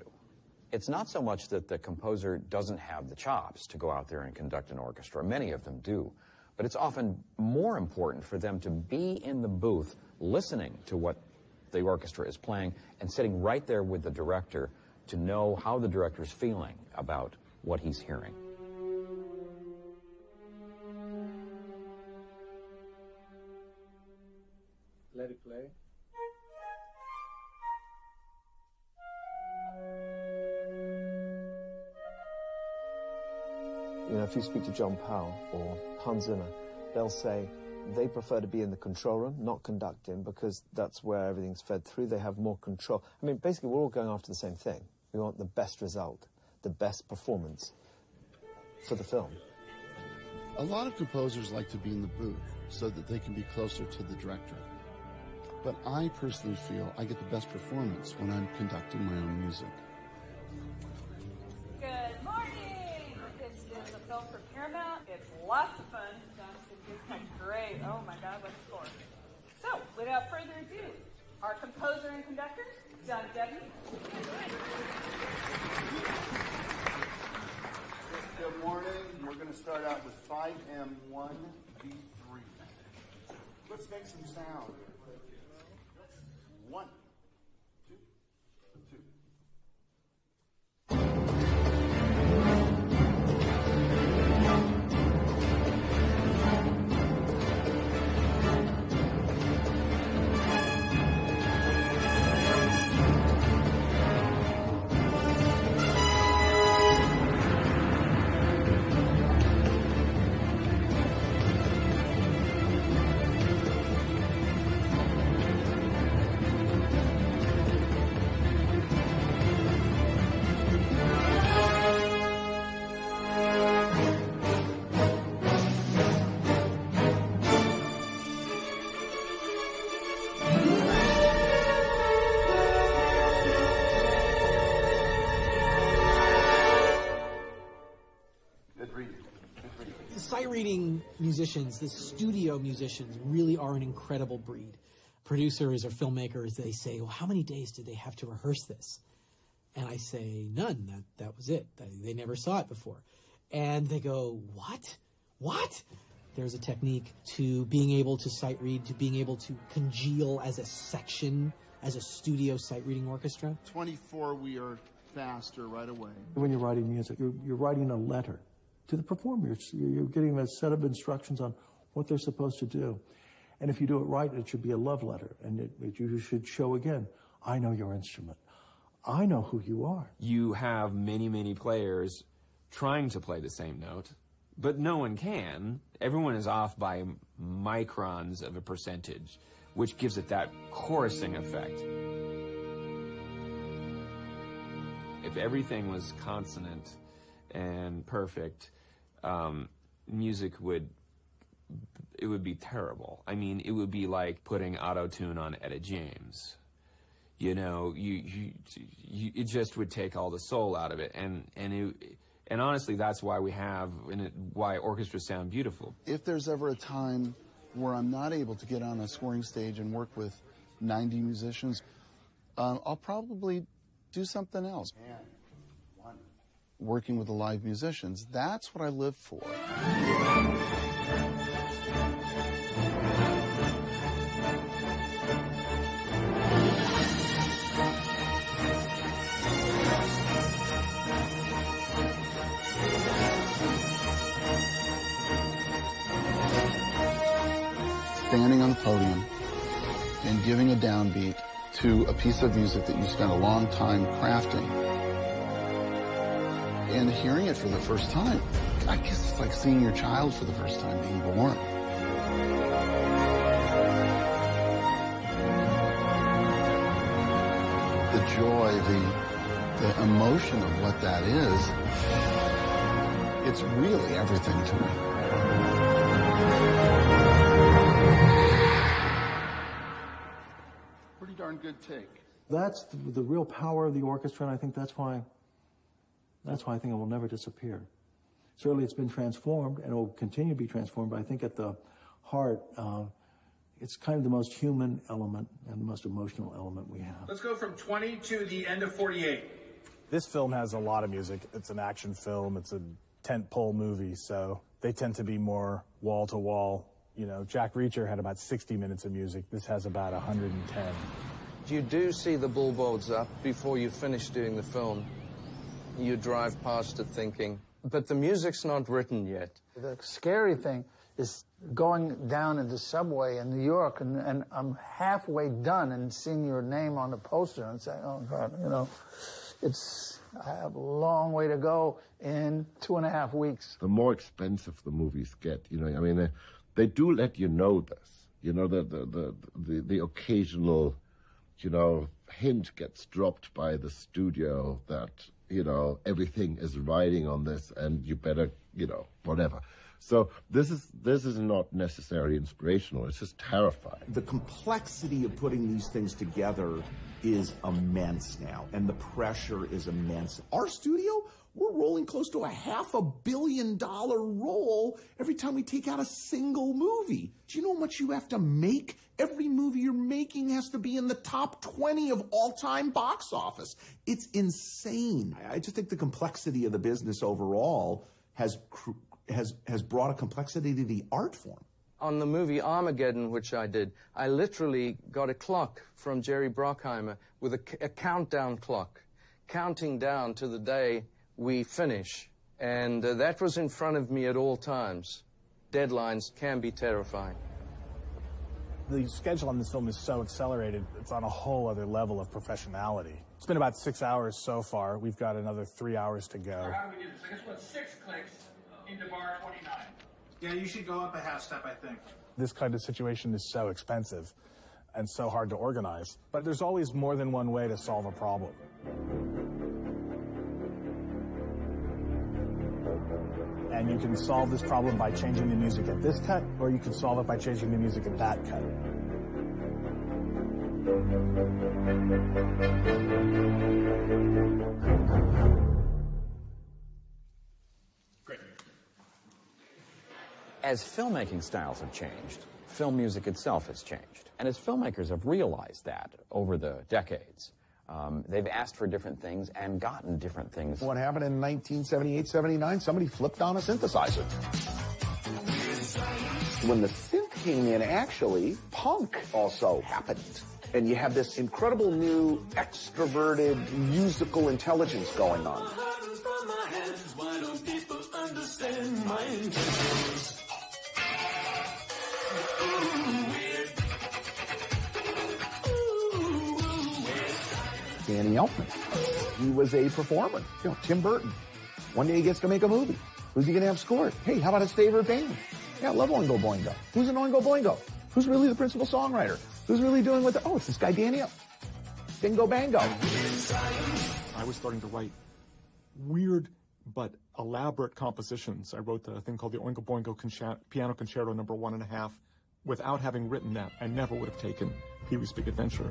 It's not so much that the composer doesn't have the chops to go out there and conduct an orchestra. Many of them do. But it's often more important for them to be in the booth listening to what the orchestra is playing and sitting right there with the director to know how the director's feeling about what he's hearing. Let it play. You know, if you speak to John Powell or Hans Zimmer, they'll say they prefer to be in the control room, not conducting, because that's where everything's fed through. They have more control. I mean, basically, we're all going after the same thing. We want the best result. the best performance for the film. A lot of composers like to be in the booth so that they can be closer to the director. But I personally feel I get the best performance when I'm conducting my own music. Good morning! This is a film for Paramount. It's lots of fun. It's great. Oh my God, what a score. So, without further ado, our composer and conductor, John W. Good morning. We're going to start out with 5M1B3. Let's make some sound. 1, 2, 2. Sight-reading musicians, the studio musicians, really are an incredible breed. Producers or filmmakers, they say, well, how many days did they have to rehearse this? And I say, none. That was it. They never saw it before. And they go, what? What? There's a technique to being able to sight read, to being able to congeal as a section, as a studio sight-reading orchestra. 24, we are faster right away. When you're writing music, you're writing a letter to the performer. You're getting a set of instructions on what they're supposed to do. And if you do it right, it should be a love letter. And you should show again, I know your instrument. I know who you are. You have many, many players trying to play the same note, but no one can. Everyone is off by microns of a percentage, which gives it that chorusing effect. If everything was consonant and perfect, music would be terrible. I mean, it would be like putting auto-tune on Etta James. You know, it just would take all the soul out of it, and honestly, that's why why orchestras sound beautiful. If there's ever a time where I'm not able to get on a scoring stage and work with 90 musicians, I'll probably do something else. Working with the live musicians, that's what I live for. Standing on the podium and giving a downbeat to a piece of music that you spent a long time crafting, and hearing it for the first time. I guess it's like seeing your child for the first time being born. The joy, the emotion of what that is, it's really everything to me. Pretty darn good take. That's the real power of the orchestra, and I think that's why I think it will never disappear. Certainly it's been transformed, and it will continue to be transformed, but I think at the heart, it's kind of the most human element and the most emotional element we have. Let's go from 20 to the end of 48. This film has a lot of music. It's an action film. It's a tent-pole movie, so they tend to be more wall-to-wall. You know, Jack Reacher had about 60 minutes of music. This has about 110. You do see the billboards up before you finish doing the film. You drive past it thinking, but the music's not written yet. The scary thing is going down in the subway in New York, and I'm halfway done and seeing your name on the poster and saying, oh, God, you know, I have a long way to go in 2.5 weeks. The more expensive the movies get, you know, I mean, they do let you know this. You know, the occasional, you know, hint gets dropped by the studio that you know, everything is riding on this and you better, you know, whatever. So this is not necessarily inspirational. It's just terrifying. The complexity of putting these things together is immense now, and the pressure is immense. Our studio, we're rolling close to a $500 million roll every time we take out a single movie. Do you know how much you have to make? Every movie you're making has to be in the top 20 of all-time box office. It's insane. I just think the complexity of the business overall has brought a complexity to the art form. On the movie Armageddon, which I did, I literally got a clock from Jerry Bruckheimer with a countdown clock, counting down to the day we finish. And that was in front of me at all times. Deadlines can be terrifying. The schedule on this film is so accelerated, it's on a whole other level of professionality. It's been about 6 hours so far. We've got another 3 hours to go. How do we do this? I guess what, 6 clicks into bar 29. Yeah, you should go up a half step, I think. This kind of situation is so expensive and so hard to organize. But there's always more than one way to solve a problem. And you can solve this problem by changing the music at this cut, or you can solve it by changing the music at that cut. As filmmaking styles have changed, film music itself has changed. And as filmmakers have realized that over the decades, they've asked for different things and gotten different things. What happened in 1978, 79? Somebody flipped on a synthesizer. When the synth came in, actually, punk also happened. And you have this incredible new extroverted musical intelligence going on. Danny Elfman. He was a performer. You know, Tim Burton. One day he gets to make a movie. Who's he going to have scored? Hey, how about his favorite band? Yeah, I love Oingo Boingo. Who's in Oingo Boingo? Who's really the principal songwriter? Who's really doing what? Oh, it's this guy Danny Elfman. Bingo bango. I was starting to write weird but elaborate compositions. I wrote a thing called the Oingo Boingo Piano Concerto No. 1.5. Without having written that, I never would have taken Pee-wee's Big Adventure.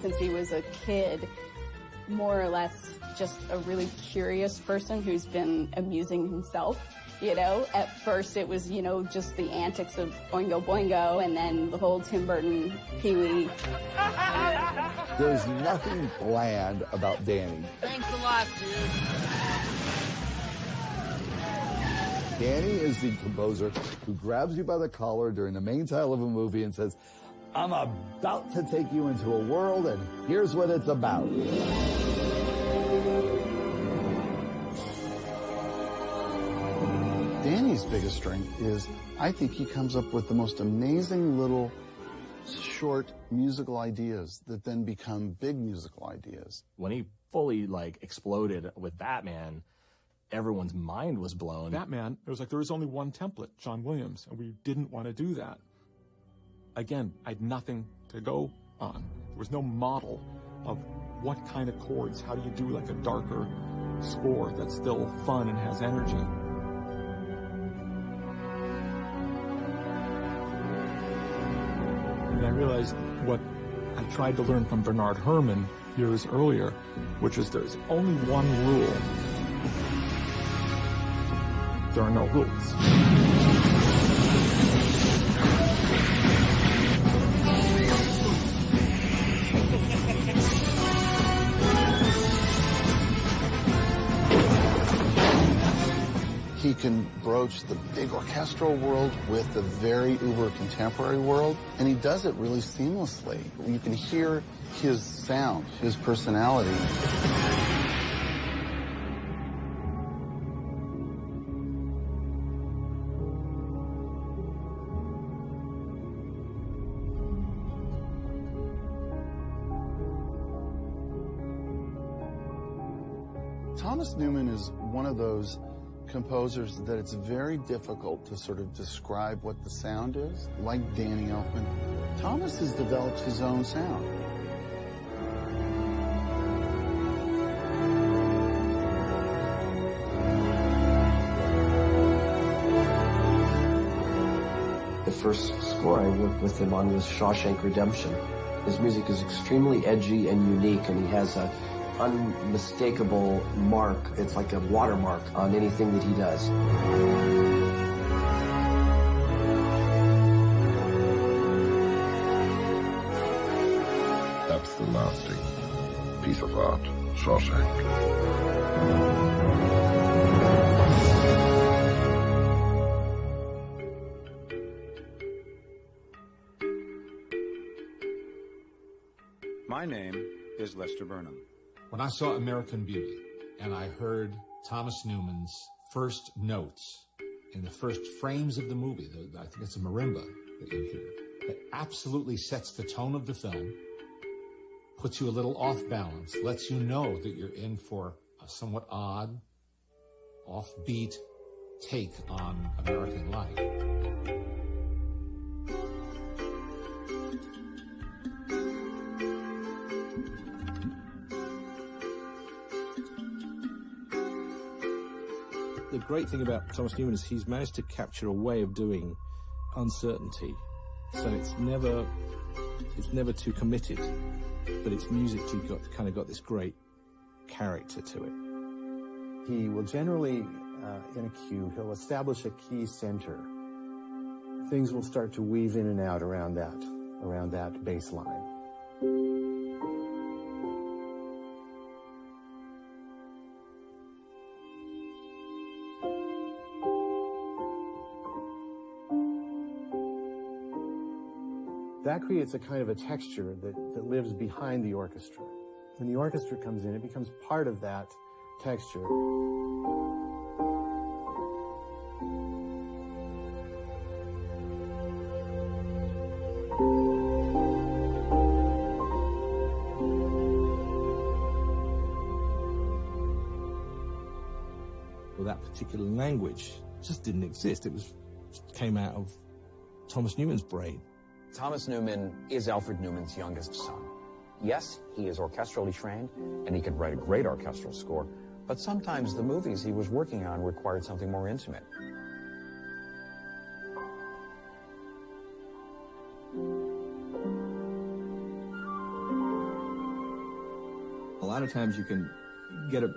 Since he was a kid, more or less just a really curious person who's been amusing himself, you know. At first it was, you know, just the antics of Oingo Boingo, and then the whole Tim Burton, Pee-wee. There's nothing bland about Danny. Thanks a lot, dude. Danny is the composer who grabs you by the collar during the main title of a movie and says, I'm about to take you into a world, and here's what it's about. Danny's biggest strength is, I think he comes up with the most amazing little short musical ideas that then become big musical ideas. When he fully, exploded with Batman, everyone's mind was blown. Batman, it was like there was only one template, John Williams, and we didn't want to do that. Again, I had nothing to go on. There was no model of what kind of chords, how do you do a darker score that's still fun and has energy. And I realized what I tried to learn from Bernard Herrmann years earlier, which is there's only one rule. There are no rules. He can broach the big orchestral world with the very uber contemporary world, and he does it really seamlessly. You can hear his sound, his personality. Thomas Newman is one of those composers that it's very difficult to sort of describe what the sound is, like Danny Elfman. Thomas has developed his own sound. The first score I worked with him on was Shawshank Redemption. His music is extremely edgy and unique, and he has an unmistakable mark. It's like a watermark on anything that he does. That's the lasting piece of art, Shawshank. My name is Lester Burnham. When I saw American Beauty and I heard Thomas Newman's first notes in the first frames of the movie, I think it's a marimba that you hear, it absolutely sets the tone of the film, puts you a little off balance, lets you know that you're in for a somewhat odd, offbeat take on American life. The great thing about Thomas Newman is he's managed to capture a way of doing uncertainty. So it's never too committed, but it's musically got this great character to it. He will generally, in a cue, he'll establish a key center. Things will start to weave in and out around that bass line. That creates a kind of a texture that lives behind the orchestra. When the orchestra comes in, it becomes part of that texture. Well, that particular language just didn't exist. It came out of Thomas Newman's brain. Thomas Newman is Alfred Newman's youngest son. Yes, he is orchestrally trained, and he could write a great orchestral score, but sometimes the movies he was working on required something more intimate. A lot of times you can get a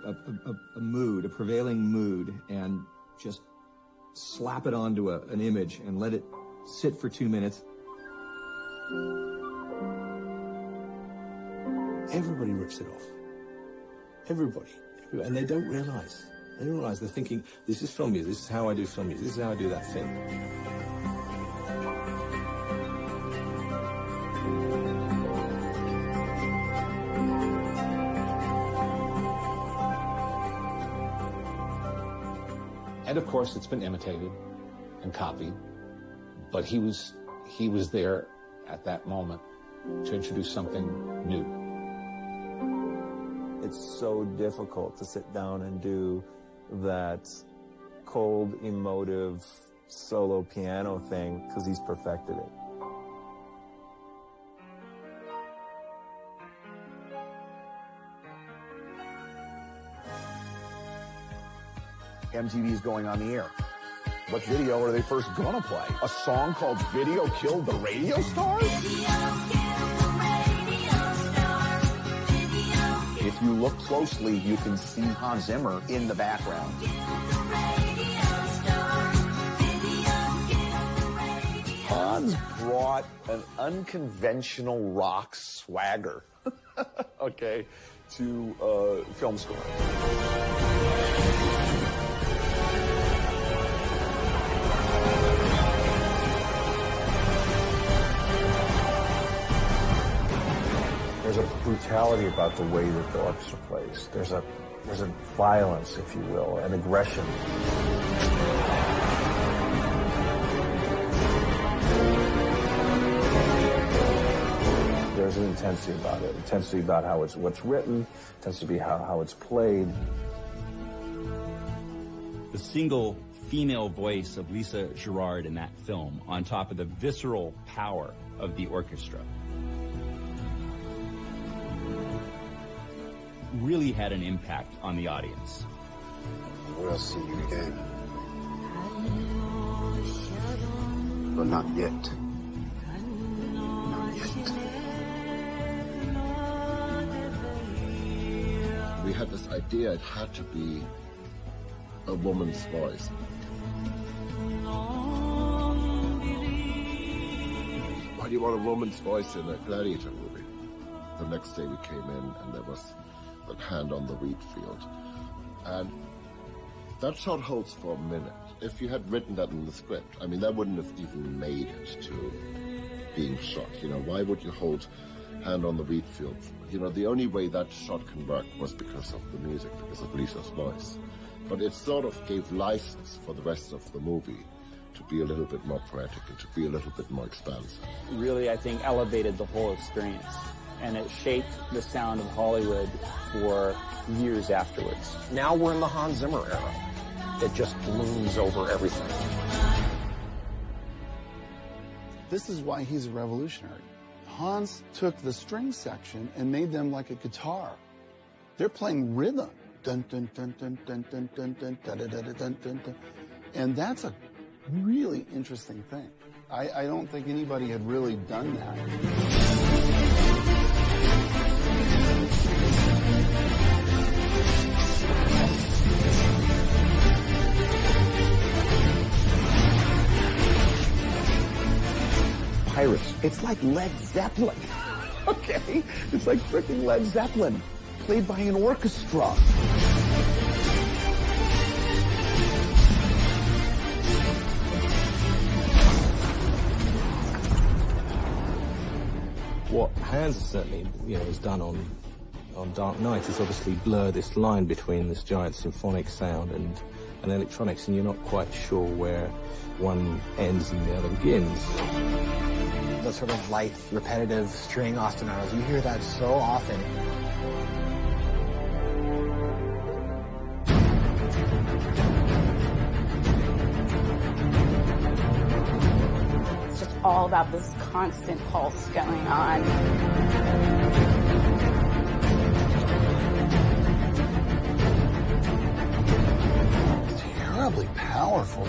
mood, a prevailing mood, and just slap it onto an image and let it sit for 2 minutes. Everybody rips it off. Everybody. And they don't realize. They don't realize. They're thinking, this is film music. This is how I do film music. This is how I do that thing. And of course, it's been imitated and copied, but he was there at that moment to introduce something new. It's so difficult to sit down and do that cold, emotive, solo piano thing because he's perfected it. MTV is going on the air. What video are they first gonna play? A song called Video Killed the Radio Star? If you look closely, you can see Hans Zimmer in the background. Hans brought an unconventional rock swagger, okay, to film score. There's a brutality about the way that the orchestra plays. There's a violence, if you will, an aggression. There's an intensity about it. Intensity about what's written, intensity how it's played. the single female voice of Lisa Gerrard in that film on top of the visceral power of the orchestra really had an impact on the audience. We'll see you again. But not yet. Not yet. We had this idea it had to be a woman's voice. Why do you want a woman's voice in a Gladiator movie? The next day we came in and there was that hand on the wheat field. And that shot holds for a minute. If you had written that in the script, I mean, that wouldn't have even made it to being shot. You know, why would you hold hand on the wheat field? You know, the only way that shot can work was because of the music, because of Lisa's voice. But it sort of gave license for the rest of the movie to be a little bit more poetic and to be a little bit more expansive. Really, I think, elevated the whole experience. And it shaped the sound of Hollywood for years afterwards. Now we're in the Hans Zimmer era. It just looms over everything. This is why he's a revolutionary. Hans took the string section and made them like a guitar. They're playing rhythm. Dun, dun, dun, dun, dun, dun, dun, dun, dun, dun, dun, dun, dun, dun. And that's a really interesting thing. I don't think anybody had really done that. Pirates. It's like Led Zeppelin. Okay? It's like freaking Led Zeppelin, played by an orchestra. What Hans certainly, has done on Dark Knight is obviously blur this line between this giant symphonic sound and electronics, and you're not quite sure where one ends and the other begins. The sort of light, repetitive string ostinatos, you hear that so often. It's just all about this constant pulse going on. Terribly powerful.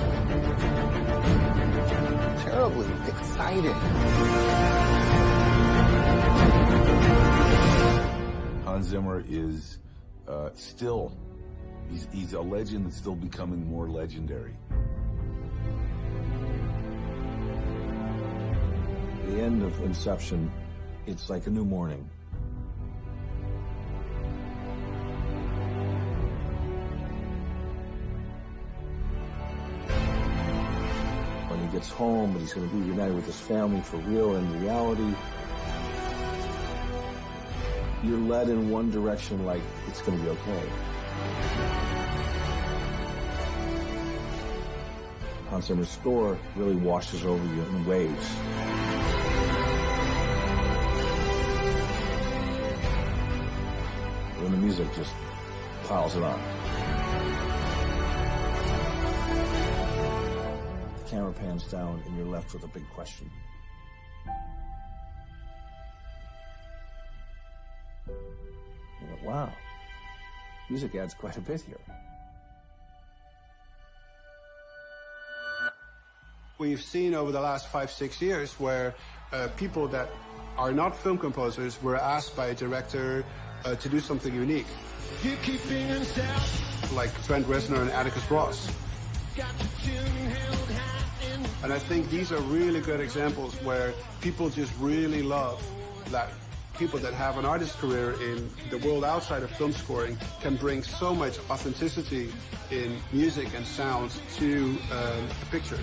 Terribly exciting. Hans Zimmer is still, he's a legend that's still becoming more legendary. The end of Inception, it's like a new morning. When he gets home and he's going to be reunited with his family for real in reality, you're led in one direction like it's going to be okay. Hans Zimmer's score really washes over you in waves. When the music just piles it on. The camera pans down and you're left with a big question. Wow, music adds quite a bit here. We've seen over the last 5-6 years where people that are not film composers were asked by a director to do something unique. Like Trent Reznor and Atticus Ross. And I think these are really good examples where people just really love that people that have an artist career in the world outside of film scoring can bring so much authenticity in music and sounds to a picture.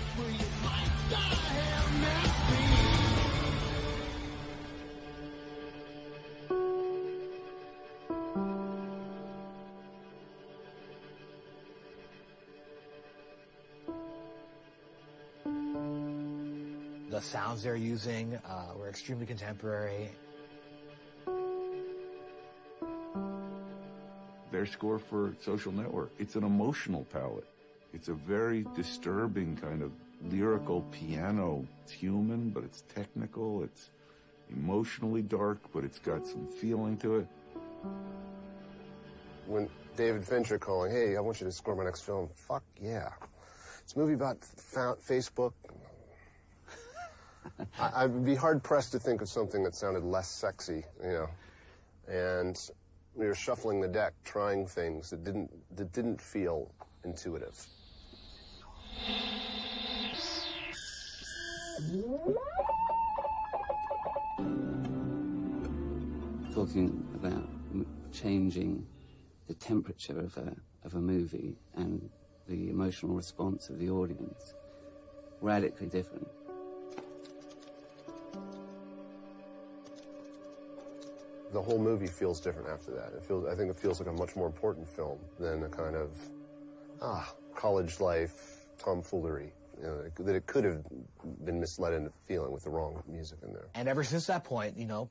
The sounds they're using were extremely contemporary. Their score for Social Network, it's an emotional palette. It's a very disturbing kind of lyrical piano. It's human, but it's technical. It's emotionally dark, but it's got some feeling to it. When David Fincher calling, hey, I want you to score my next film. Fuck yeah. It's a movie about Facebook. I'd be hard-pressed to think of something that sounded less sexy, you know. And we were shuffling the deck, trying things that didn't feel intuitive. Talking about changing the temperature of a movie and the emotional response of the audience, radically different. The whole movie feels different after that. I think it feels like a much more important film than a kind of, college life tomfoolery. You know, that it could have been misled into feeling with the wrong music in there. And ever since that point, you know,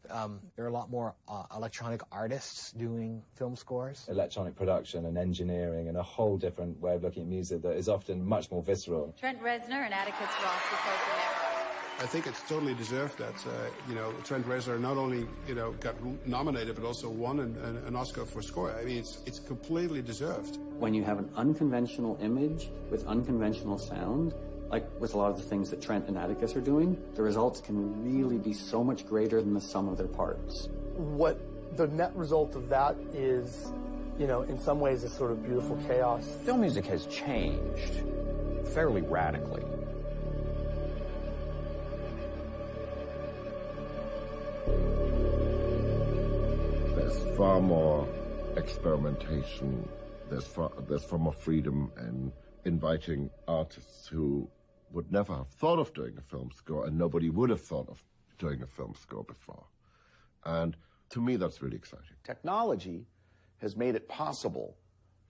there are a lot more electronic artists doing film scores. Electronic production and engineering and a whole different way of looking at music that is often much more visceral. Trent Reznor and Atticus Ross is open there. I think it's totally deserved that, you know, Trent Reznor not only, you know, got nominated, but also won an Oscar for score. I mean, it's completely deserved. When you have an unconventional image with unconventional sound, like with a lot of the things that Trent and Atticus are doing, the results can really be so much greater than the sum of their parts. What the net result of that is, you know, in some ways, a sort of beautiful chaos. Film music has changed fairly radically. There's far more experimentation. There's far more freedom and inviting artists who would never have thought of doing a film score, and nobody would have thought of doing a film score before. And to me, that's really exciting. Technology has made it possible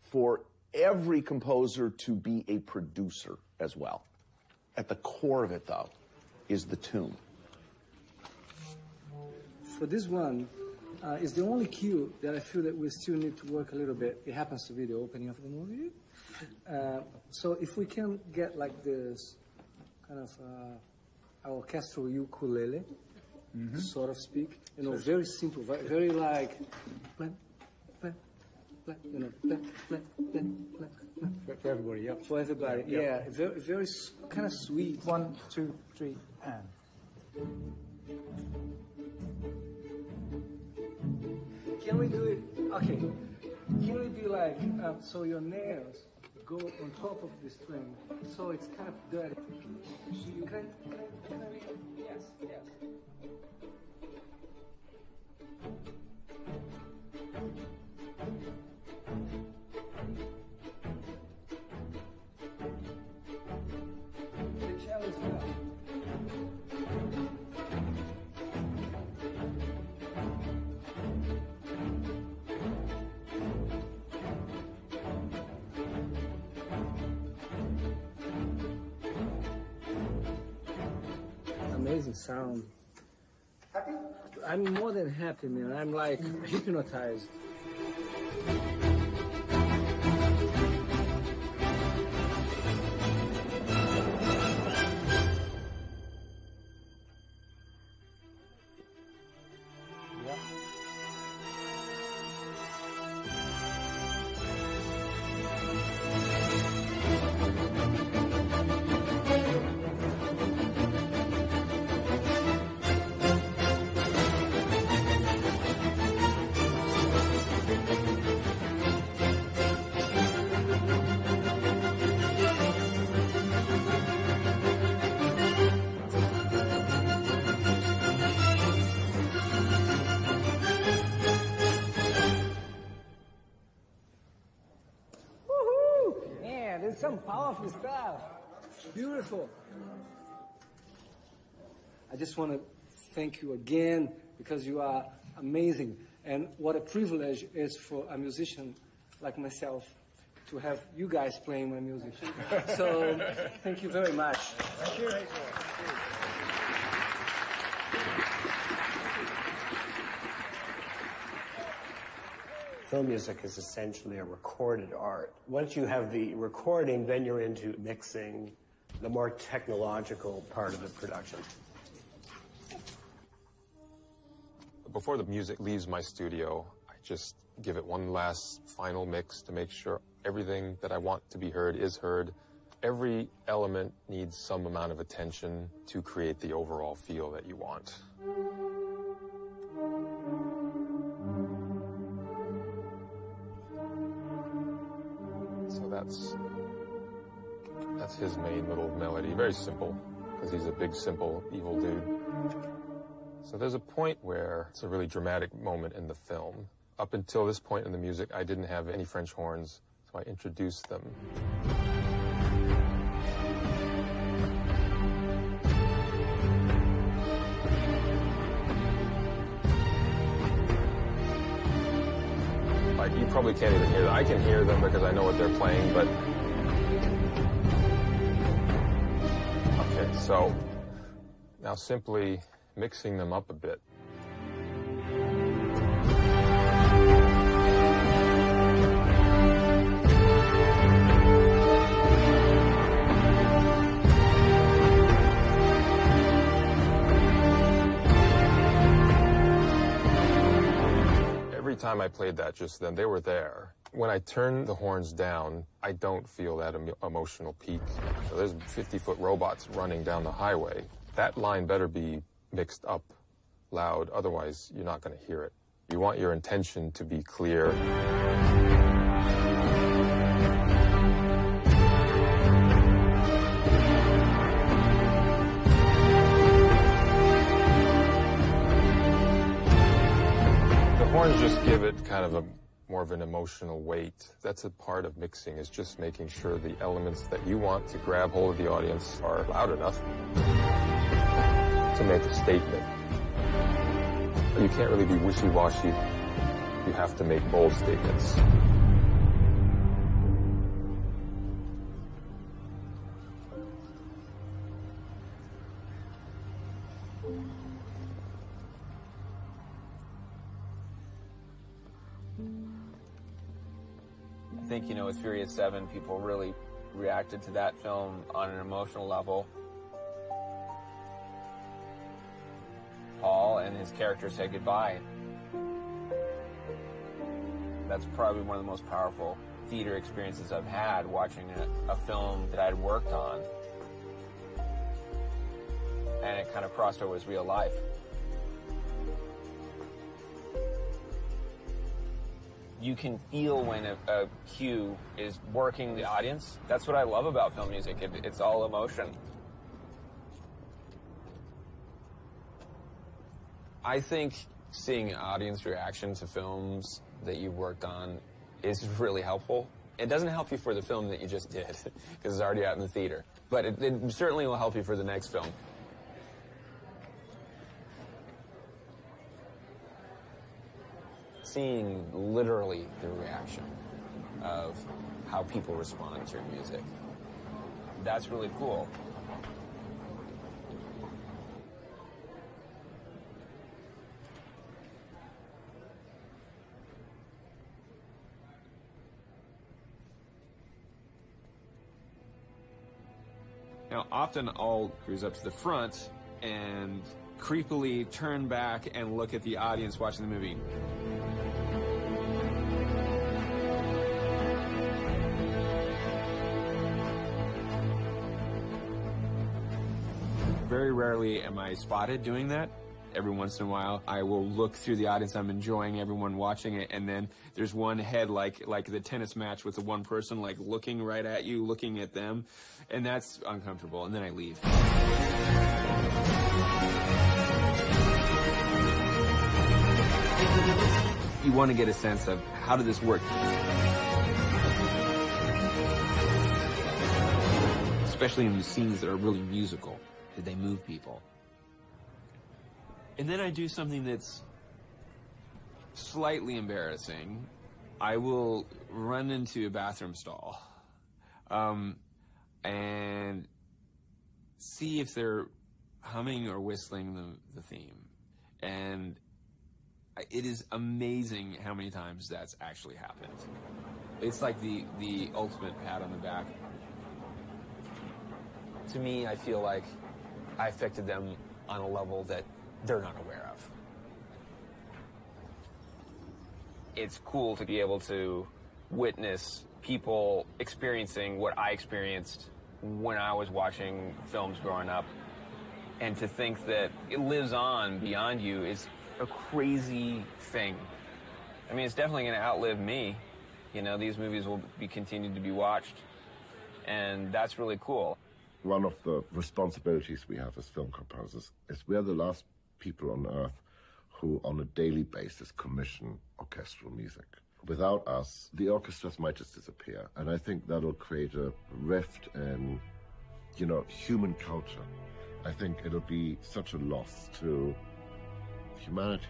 for every composer to be a producer as well. At the core of it, though, is the tune. For this one, it's the only cue that I feel that we still need to work a little bit. It happens to be the opening of the movie. So if we can get like this kind of orchestral ukulele, sort of speak, you know, very simple, very like, you know, For everybody, yeah. For everybody, yeah. Very, very kind of sweet. 1, 2, 3, and. Can we do it? Okay. Can we be like, so your nails go on top of the string, so it's kind of dirty. So you can yes. The cello is well. Amazing sound. Happy? I'm more than happy, man. I'm like hypnotized. Some powerful stuff. Beautiful. I just want to thank you again because you are amazing. And what a privilege it is for a musician like myself to have you guys playing my music. So thank you very much. Thank you. Film music is essentially a recorded art. Once you have the recording, then you're into mixing, the more technological part of the production. Before the music leaves my studio, I just give it one last final mix to make sure everything that I want to be heard is heard. Every element needs some amount of attention to create the overall feel that you want. So that's his main little melody. Very simple, because he's a big, simple, evil dude. So there's a point where it's a really dramatic moment in the film. Up until this point in the music, I didn't have any French horns, so I introduced them. Like, you probably can't even hear them. I can hear them because I know what they're playing, but... Okay, so now simply mixing them up a bit. Every time I played that just then, they were there. When I turn the horns down, I don't feel that emotional peak. So there's 50-foot robots running down the highway. That line better be mixed up loud, otherwise you're not going to hear it. You want your intention to be clear. The horns just give it kind of more of an emotional weight. That's a part of mixing, is just making sure the elements that you want to grab hold of the audience are loud enough to make a statement. You can't really be wishy-washy. You have to make bold statements. I think, you know, with Furious 7, people really reacted to that film on an emotional level. Paul and his character said goodbye. That's probably one of the most powerful theater experiences I've had, watching a film that I'd worked on. And it kind of crossed over as real life. You can feel when a cue is working the audience. That's what I love about film music. It's all emotion. I think seeing audience reaction to films that you've worked on is really helpful. It doesn't help you for the film that you just did, because it's already out in the theater. But it certainly will help you for the next film. Seeing literally the reaction of how people respond to your music, that's really cool. Now, often I'll cruise up to the front and creepily turn back and look at the audience watching the movie. Very rarely am I spotted doing that. Every once in a while, I will look through the audience. I'm enjoying everyone watching it, and then there's one head, like the tennis match with the one person, like looking right at you, looking at them, and that's uncomfortable. And then I leave. You want to get a sense of how did this work, especially in the scenes that are really musical. Did they move people? And then I do something that's slightly embarrassing. I will run into a bathroom stall and see if they're humming or whistling the theme. And It is amazing how many times that's actually happened. It's like the ultimate pat on the back. To me, I feel like I affected them on a level that they're not aware of. It's cool to be able to witness people experiencing what I experienced when I was watching films growing up, and to think that it lives on beyond you is a crazy thing. I mean, it's definitely going to outlive me. You know, these movies will be continued to be watched, and that's really cool. One of the responsibilities we have as film composers is we're the last people on earth who on a daily basis commission orchestral music. Without us, the orchestras might just disappear. And I think that'll create a rift in, you know, human culture. I think it'll be such a loss to humanity.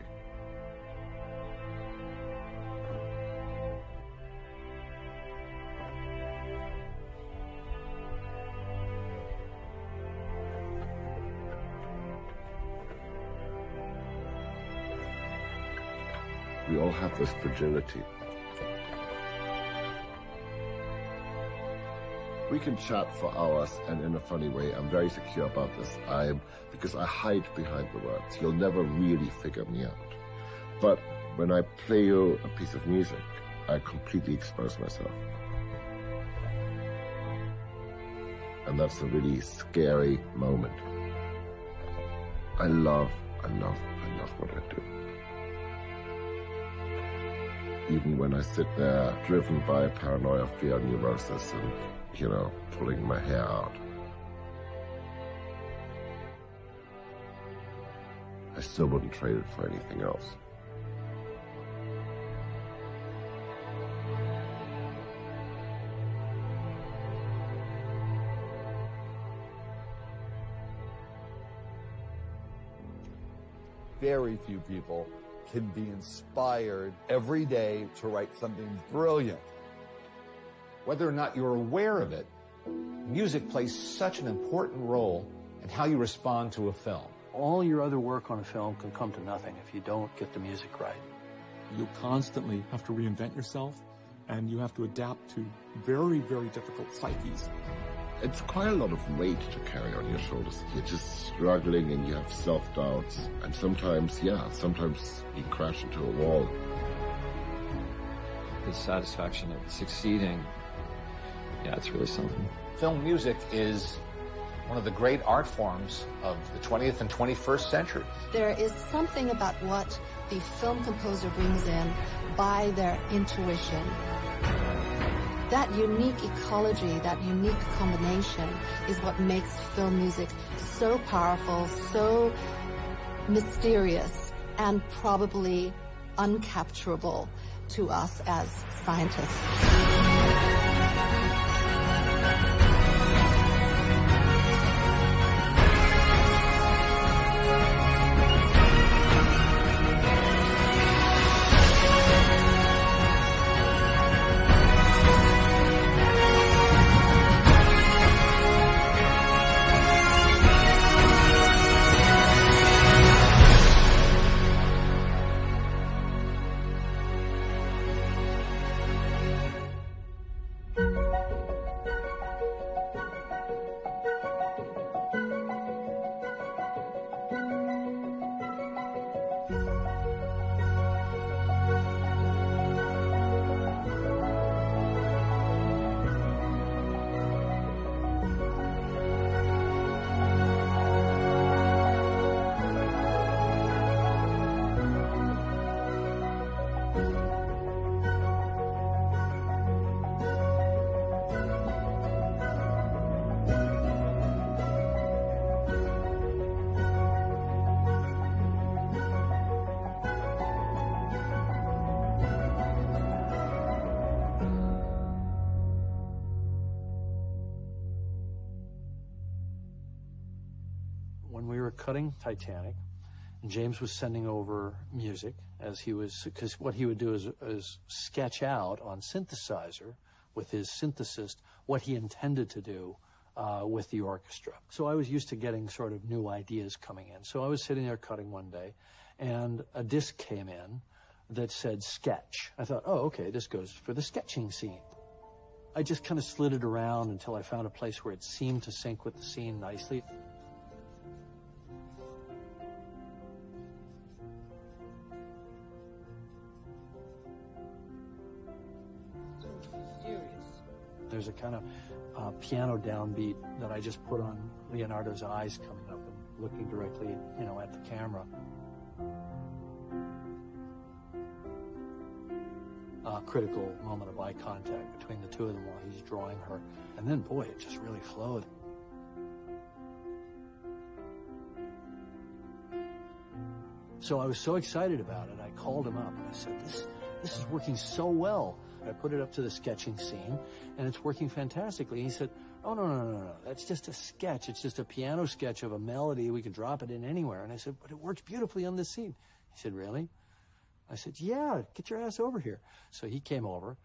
We all have this fragility. We can chat for hours, and in a funny way, I'm very secure about this. Because I hide behind the words. You'll never really figure me out. But when I play you a piece of music, I completely expose myself. And that's a really scary moment. I love what I do. Even when I sit there, driven by paranoia, fear, neurosis, and, you know, pulling my hair out. I still wouldn't trade it for anything else. Very few people can be inspired every day to write something brilliant. Whether or not you're aware of it, music plays such an important role in how you respond to a film. All your other work on a film can come to nothing if you don't get the music right. You constantly have to reinvent yourself, and you have to adapt to very, very difficult psyches. It's quite a lot of weight to carry on your shoulders. You're just struggling and you have self-doubts. And sometimes you crash into a wall. The satisfaction of succeeding, yeah, it's really something. Film music is one of the great art forms of the 20th and 21st century. There is something about what the film composer brings in by their intuition. That unique ecology, that unique combination is what makes film music so powerful, so mysterious, and probably uncapturable to us as scientists. When we were cutting Titanic, and James was sending over music as he was, because what he would do is sketch out on synthesizer with his synthesist what he intended to do with the orchestra. So I was used to getting sort of new ideas coming in. So I was sitting there cutting one day, and a disc came in that said sketch. I thought, oh, okay, this goes for the sketching scene. I just kind of slid it around until I found a place where it seemed to sync with the scene nicely. There's a kind of piano downbeat that I just put on Leonardo's eyes coming up and looking directly, you know, at the camera. Critical moment of eye contact between the two of them while he's drawing her. And then, boy, it just really flowed. So I was so excited about it, I called him up and I said, this is working so well. I put it up to the sketching scene, and it's working fantastically. He said, oh, no, that's just a sketch. It's just a piano sketch of a melody. We can drop it in anywhere. And I said, but it works beautifully on this scene. He said, really? I said, yeah, get your ass over here. So he came over.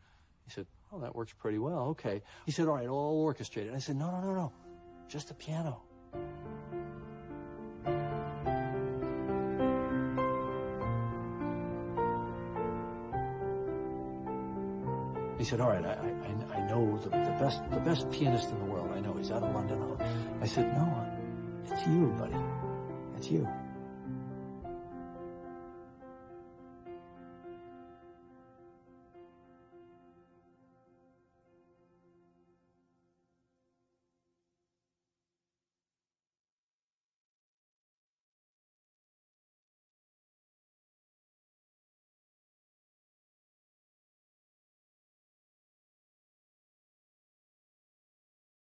He said, oh, that works pretty well. Okay. He said, all right, I'll orchestrate it. I said, no, just a piano. He said, all right, I know the best pianist in the world. I know he's out of London. I said, no, it's you, buddy. It's you.